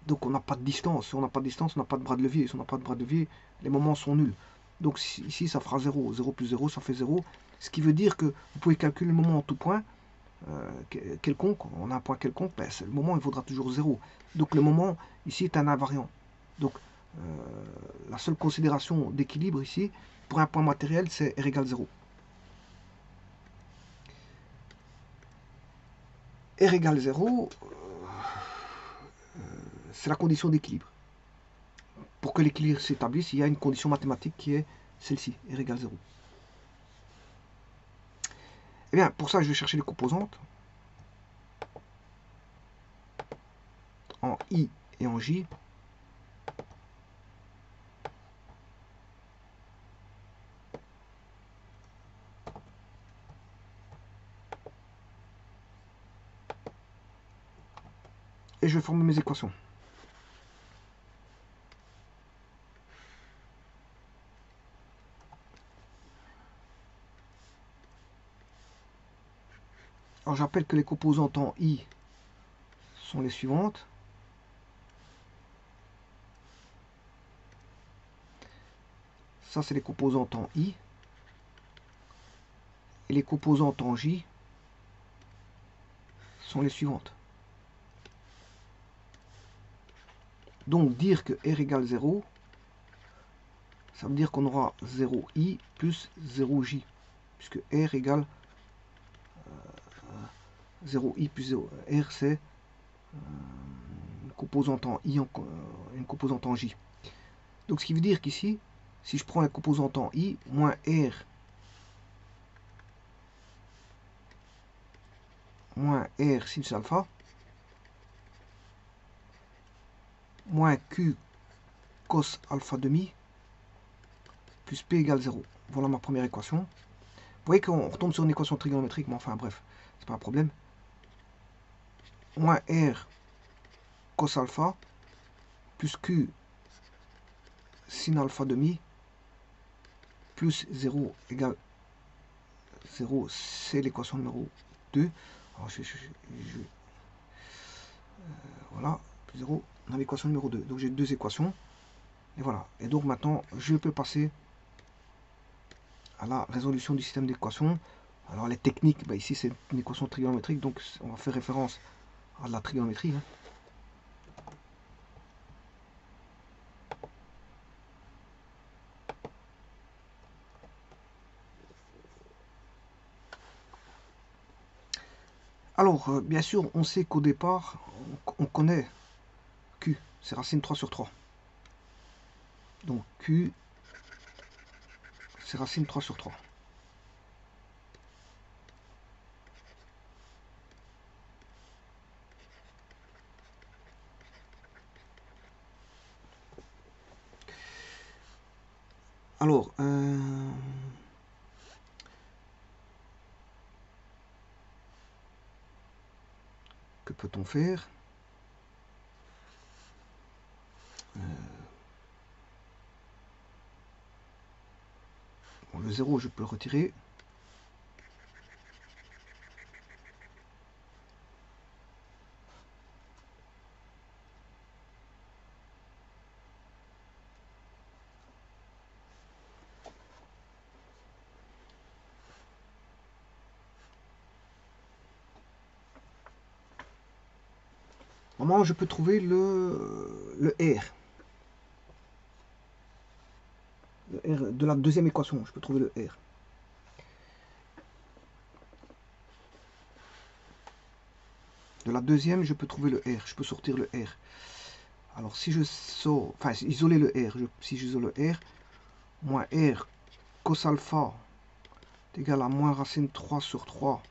Donc on n'a pas de distance. Si on n'a pas de distance, on n'a pas de bras de levier. Si on n'a pas de bras de levier, les moments sont nuls. Donc ici, ça fera 0. 0 plus 0, ça fait 0. Ce qui veut dire que vous pouvez calculer le moment en tout point quelconque. On a un point quelconque, ben, le moment il vaudra toujours 0. Donc le moment ici est un invariant. Donc la seule considération d'équilibre ici, pour un point matériel, c'est R égale 0. R égale 0, c'est la condition d'équilibre. Pour que l'équilibre s'établisse, il y a une condition mathématique qui est celle-ci, R égale 0. Et bien, pour ça, je vais chercher les composantes en I et en J. je vais former mes équations. Alors j'appelle que les composantes en I sont les suivantes. Ça, c'est les composantes en I. Et les composantes en J sont les suivantes. Donc, dire que R égale 0, ça veut dire qu'on aura 0I plus 0J. Puisque R égale 0I plus 0. R, c'est une composante en I, une composante en J. Donc, ce qui veut dire qu'ici, si je prends la composante en I, moins R sinus alpha, moins Q cos alpha demi, plus P égale 0. Voilà ma première équation. Vous voyez qu'on retombe sur une équation trigonométrique, mais enfin bref, c'est pas un problème. Moins R cos alpha, plus Q sin alpha demi, plus 0 égale 0, c'est l'équation numéro 2. Alors, voilà, plus 0 dans l'équation numéro 2. Donc j'ai deux équations. Et voilà. Et donc maintenant, je peux passer à la résolution du système d'équations. Alors les techniques, bah ici c'est une équation trigonométrique, donc on va faire référence à la trigonométrie. Hein. Alors, bien sûr, on sait qu'au départ, on connaît Q, c'est racine 3 sur 3. Donc Q, c'est racine 3 sur 3. Alors, que peut-on faire? Bon, le 0, je peux le retirer. Normalement, je peux trouver le R. Le R de la deuxième équation, je peux trouver le R. De la deuxième, je peux trouver le R. Je peux sortir le R. Alors, si je sors, enfin, isoler le R, si j'isole le R, moins R cos alpha est égal à moins racine 3 sur 3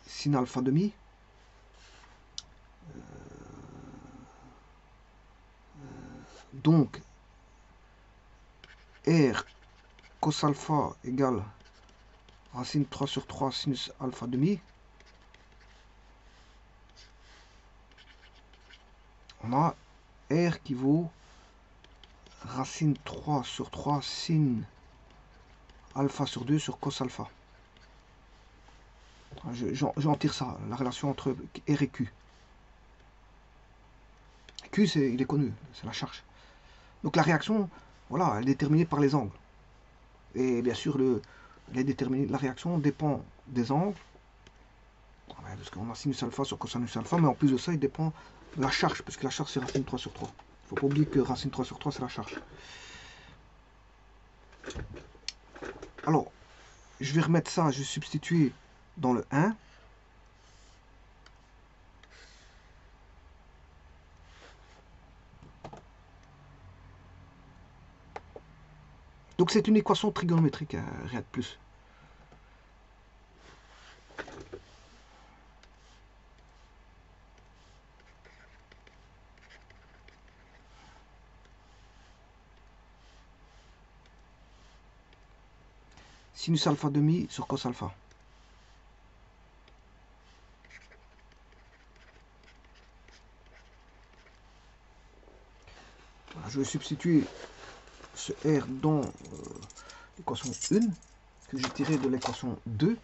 sin alpha demi. Donc, R cos alpha égale racine 3 sur 3 sinus alpha demi. On a R qui vaut racine 3 sur 3 sin alpha sur 2 sur cos alpha. J'en tire ça, la relation entre R et Q. Q, il est connu, c'est la charge. Donc la réaction, voilà, elle est déterminée par les angles. Et bien sûr, la réaction dépend des angles. Parce qu'on a sinus alpha sur cosinus alpha, mais en plus de ça, il dépend de la charge, parce que la charge c'est racine 3 sur 3. Il ne faut pas oublier que racine 3 sur 3, c'est la charge. Alors, je vais remettre ça, je vais substituer dans le 1. Donc c'est une équation trigonométrique, rien de plus. Sinus alpha demi sur cos alpha. Je vais substituer ce R dans l'équation 1 que j'ai tiré de l'équation 2.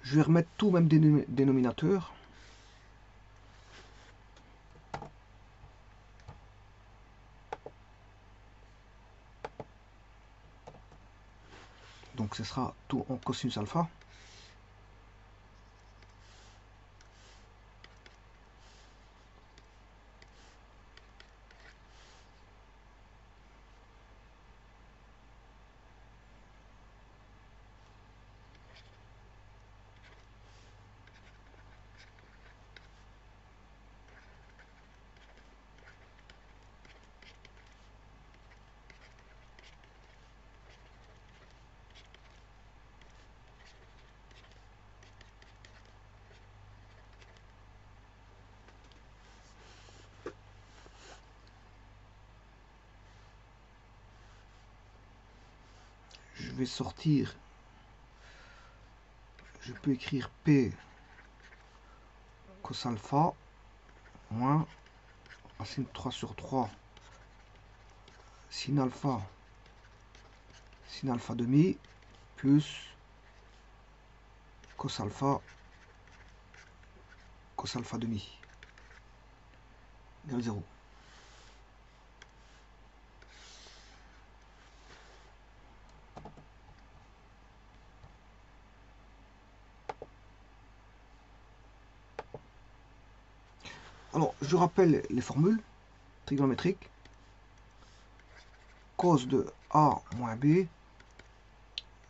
Je vais remettre tout au même dénominateur. Donc ce sera tout en cosinus alpha. Je vais sortir, je peux écrire P cos alpha moins racine 3 sur 3 sin alpha demi plus cos alpha demi égale 0. Alors, je rappelle les formules trigonométriques. Cos de A moins B,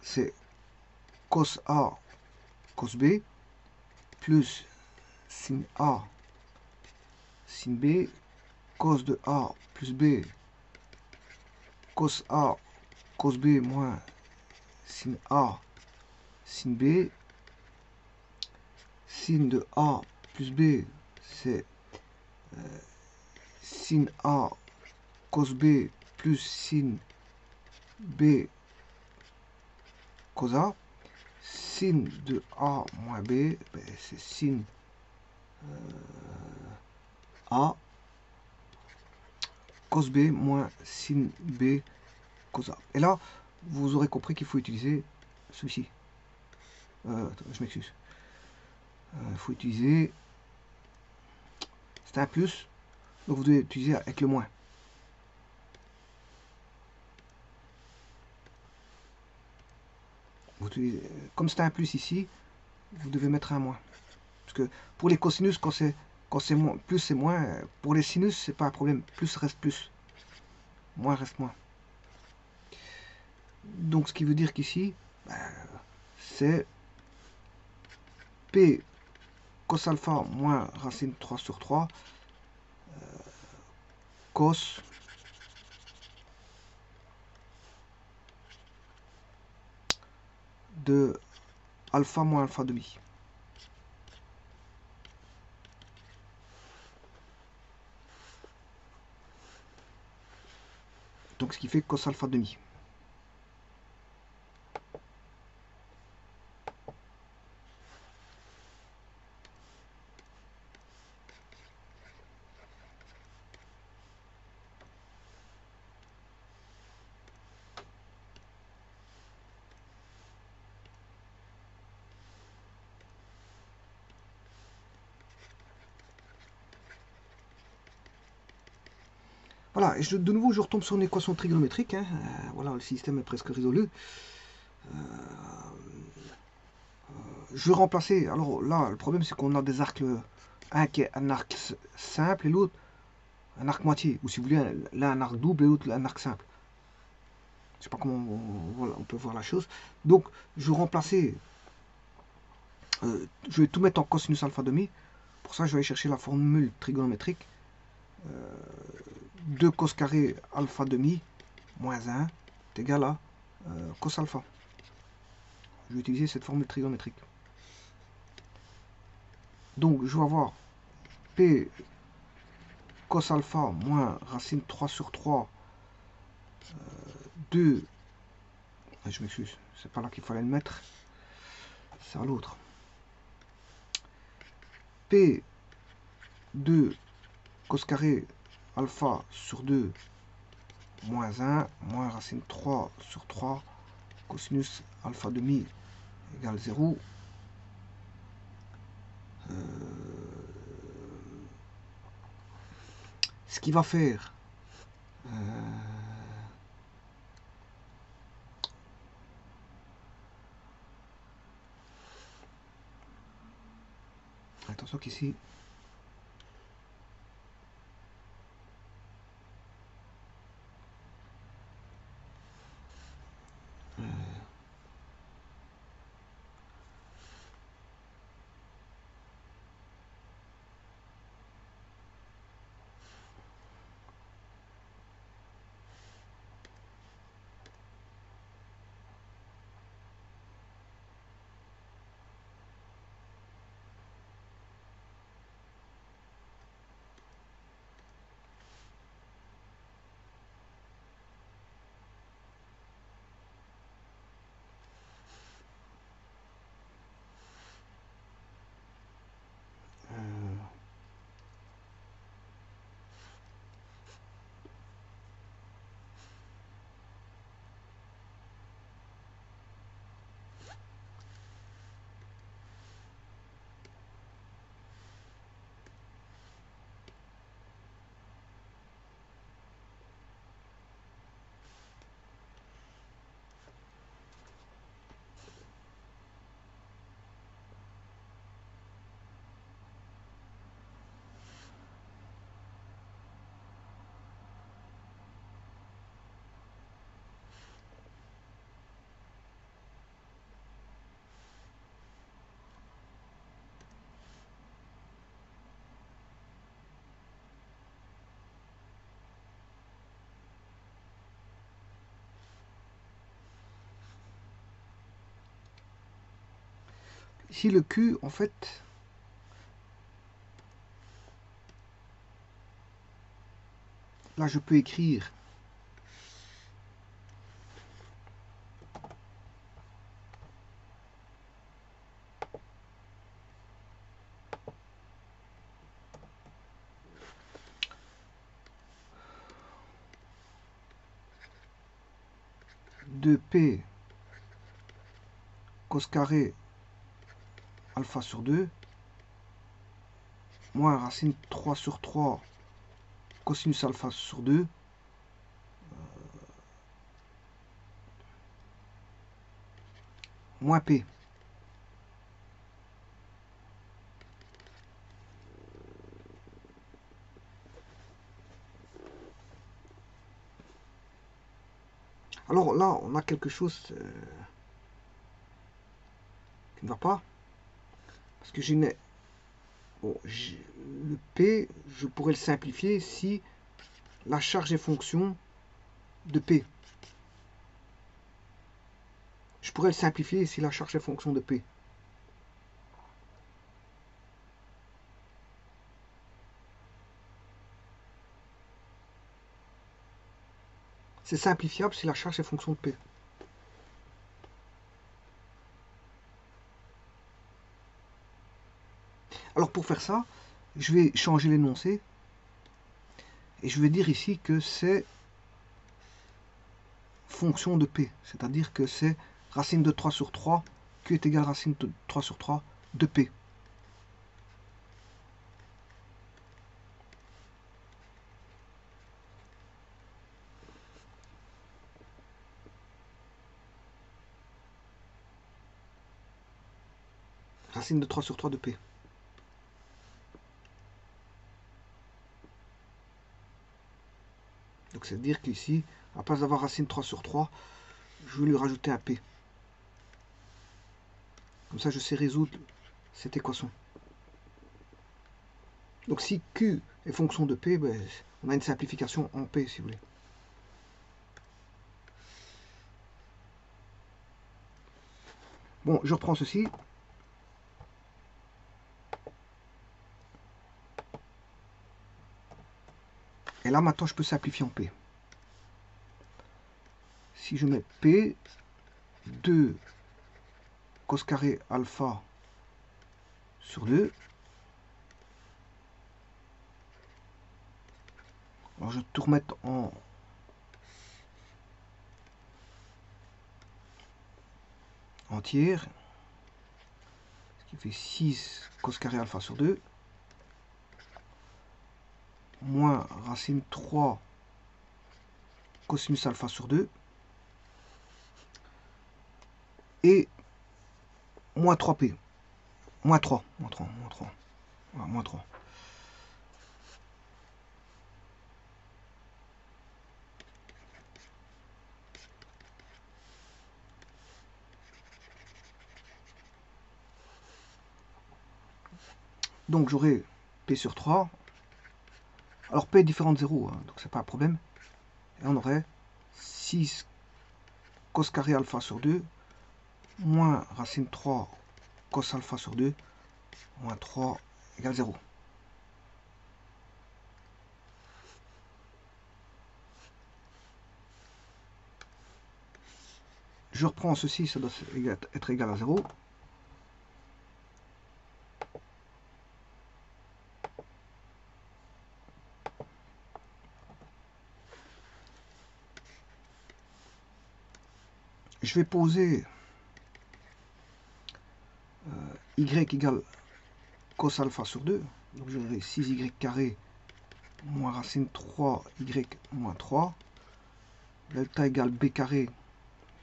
c'est cos A cos B, plus sin A sin B, cos de A plus B, cos A cos B moins sin A sin B, sin de A plus B, c'est sin A cos B plus sin B cos A. Sin de A moins B, c'est sin A cos B moins sin B cos A. Et là, vous aurez compris qu'il faut utiliser celui-ci. Je m'excuse. Il faut utiliser... C'est un plus, donc vous devez utiliser avec le moins. Comme c'est un plus ici, vous devez mettre un moins. Parce que pour les cosinus, quand c'est moins, plus c'est moins. Pour les sinus, c'est pas un problème. Plus reste plus. Moins reste moins. Donc ce qui veut dire qu'ici, c'est P cos alpha moins racine 3 sur 3 cos de alpha moins alpha demi. Donc ce qui fait cos alpha demi. Voilà, et de nouveau je retombe sur une équation trigonométrique. Hein. Voilà, le système est presque résolu. je vais remplacer. Alors là, le problème, c'est qu'on a des arcs. Un qui est un arc simple et l'autre un arc moitié. Ou si vous voulez, l'un un arc double et l'autre un arc simple. Je sais pas comment on peut voir la chose. Donc, je vais remplacer. Je vais tout mettre en cosinus alpha demi. Pour ça, je vais aller chercher la formule trigonométrique. 2 cos carré alpha demi moins 1 est égal à cos alpha. Je vais utiliser cette formule trigonométrique. Donc, je vais avoir P cos alpha moins racine 3 sur 3 2. Je m'excuse, c'est pas là qu'il fallait le mettre. C'est à l'autre. P 2 cos carré alpha sur 2 moins 1 moins racine 3 sur 3 cosinus alpha demi égale 0. Ce qui va faire attention qu'ici ici le Q en fait là je peux écrire de P cos carré alpha sur 2 moins racine 3 sur 3 cosinus alpha sur 2 moins P. Alors là, on a quelque chose qui ne va pas. Parce que j'ai bon, le P, je pourrais le simplifier si la charge est fonction de P. Je pourrais le simplifier si la charge est fonction de P. C'est simplifiable si la charge est fonction de P. Alors pour faire ça, je vais changer l'énoncé et je vais dire ici que c'est fonction de P, c'est-à-dire que c'est racine de 3 sur 3, Q est égal à racine de 3 sur 3 de P. racine de 3 sur 3 de P. Donc c'est à dire qu'ici, à place d'avoir racine 3 sur 3, je vais lui rajouter un P. Comme ça, je sais résoudre cette équation. Donc si Q est fonction de P, ben, on a une simplification en P, si vous voulez. Bon, je reprends ceci. Et là, maintenant, je peux simplifier en P. Si je mets P, 2 cos carré alpha sur 2. Alors, je vais tout remettre en entière. Ce qui fait 6 cos carré alpha sur 2. Moins racine 3 cosinus alpha sur 2. Et moins 3p. Moins 3. Voilà, moins 3. Donc j'aurai p sur 3. Alors p est différent de 0, hein, donc c'est pas un problème. Et on aurait 6 cos carré alpha sur 2, moins racine 3 cos alpha sur 2, moins 3 égale 0. Je reprends ceci, ça doit être égal à 0. Je vais poser y égale cos alpha sur 2. Donc j'aurai 6y carré moins racine 3y moins 3. Delta égale b carré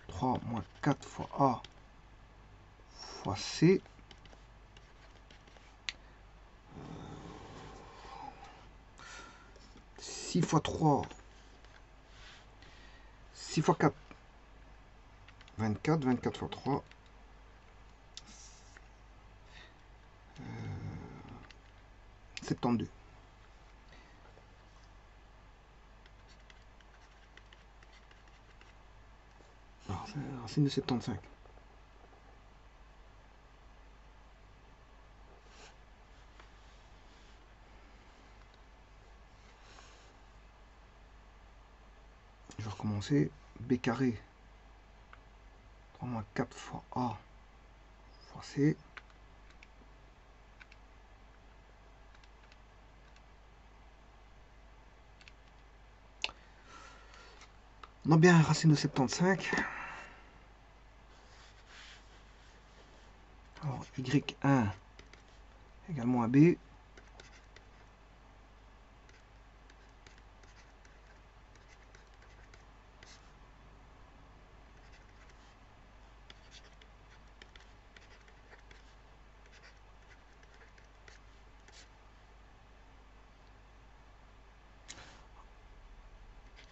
3 moins 4 fois a fois c. 6 fois 3, 6 fois 4, 24, 24 fois 3, 72. Alors, c'est la racine de 75. Je vais recommencer. B carré 3 moins 4 fois A fois C. On a bien racine de 75. Alors, Y1 également à B.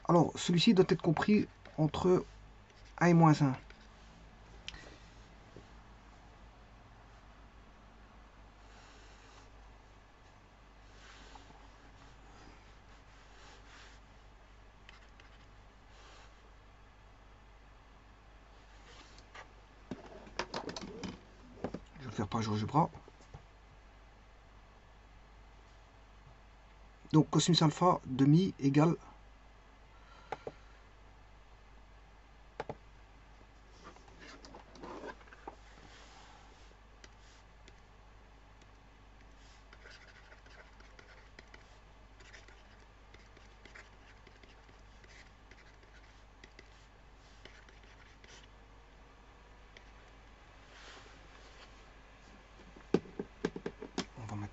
Alors, celui-ci doit être compris entre 1 et moins 1. Je vais le faire par GeoGebra. Donc, cosinus alpha demi égale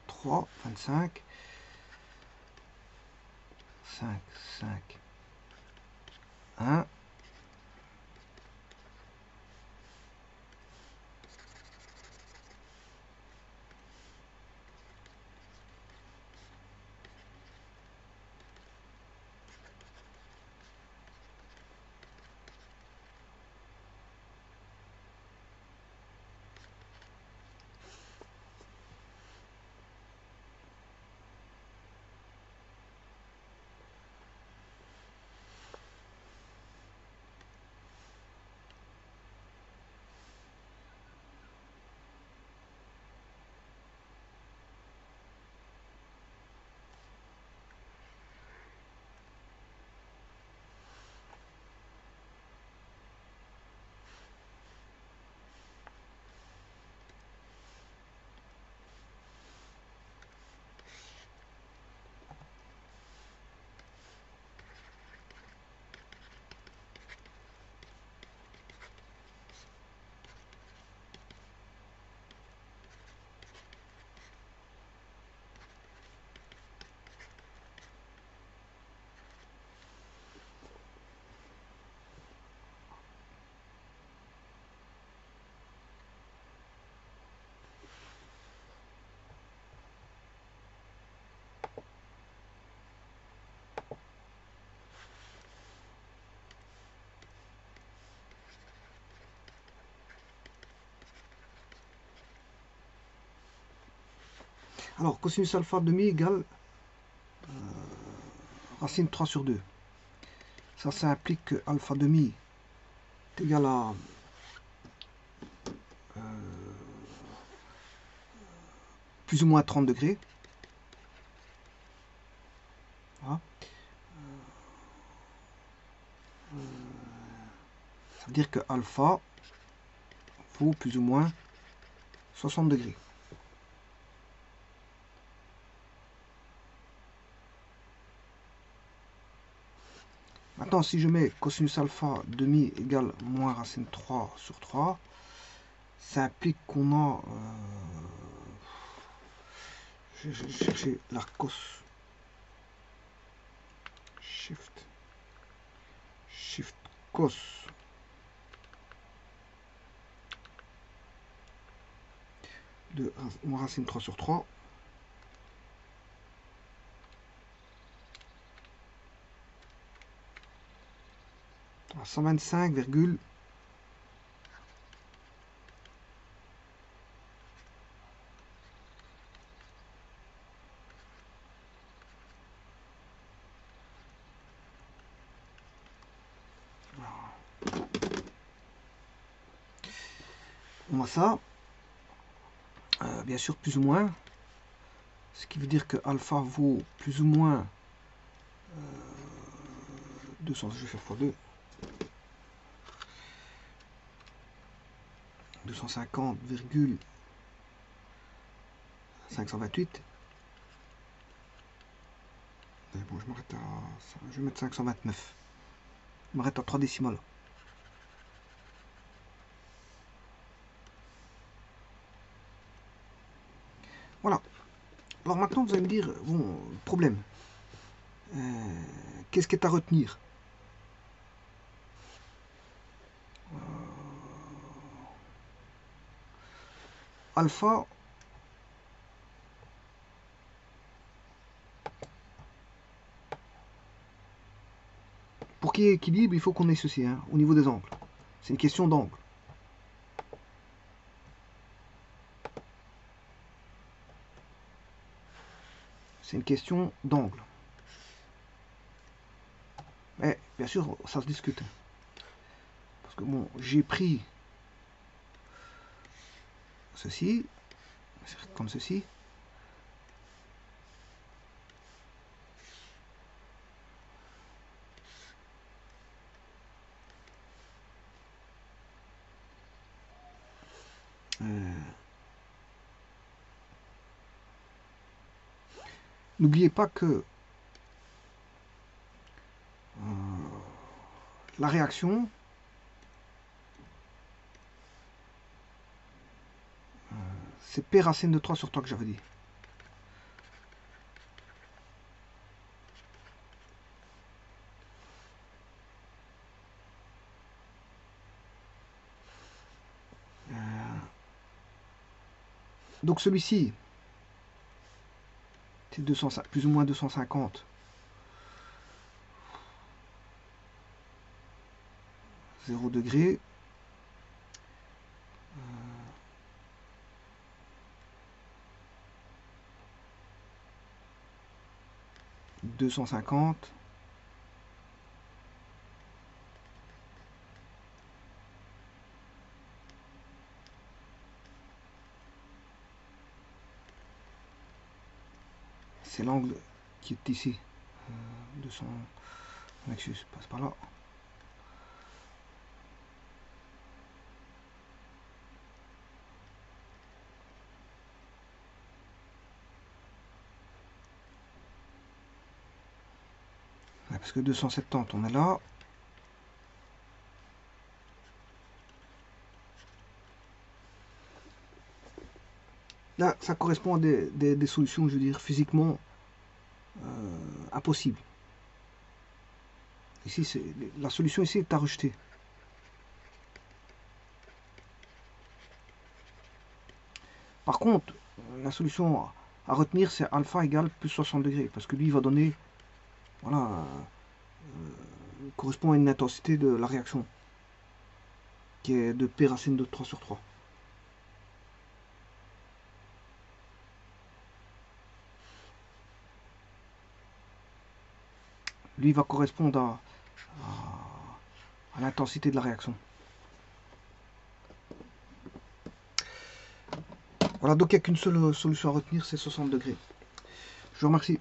3, 25, 5, 5, 1. Alors, cosinus alpha demi égale racine 3 sur 2. Ça implique que alpha demi est égal à plus ou moins 30 degrés. Voilà. Ça veut dire que alpha vaut plus ou moins 60 degrés. Maintenant, si je mets cosinus alpha demi égale moins racine 3 sur 3, ça implique qu'on a... je vais chercher la cos. Shift cos de moins racine 3 sur 3. À 125, on a ça. Bien sûr, plus ou moins. Ce qui veut dire que alpha vaut plus ou moins 200, je vais faire x2. 250,528. Bon, je m'arrête à... Je vais mettre 529. Je m'arrête à 3 décimales. Voilà. Alors maintenant, vous allez me dire, bon, problème. Qu'est-ce qui est à retenir? Alpha, pour qu'il y ait équilibre, il faut qu'on ait ceci, hein, au niveau des angles. C'est une question d'angle. C'est une question d'angle. Mais bien sûr, ça se discute. Parce que bon, j'ai pris ceci, comme ceci. N'oubliez pas que la réaction c'est P racine de 3 sur 3 que j'avais dit. Donc celui-ci, c'est plus ou moins 250. 0 degré. 250. C'est l'angle qui est ici. 200. Nexus passe par là. Ouais, parce que 270, on est là. Là, ça correspond à des solutions, je veux dire, physiquement impossibles. Ici, la solution ici est à rejeter. Par contre, la solution à retenir, c'est alpha égale plus 60 degrés, parce que lui, il va donner, voilà, correspond à une intensité de la réaction, qui est de P racine de 3 sur 3. lui va correspondre à l'intensité de la réaction. Voilà, donc il n'y a qu'une seule solution à retenir, c'est 60 degrés. Je vous remercie.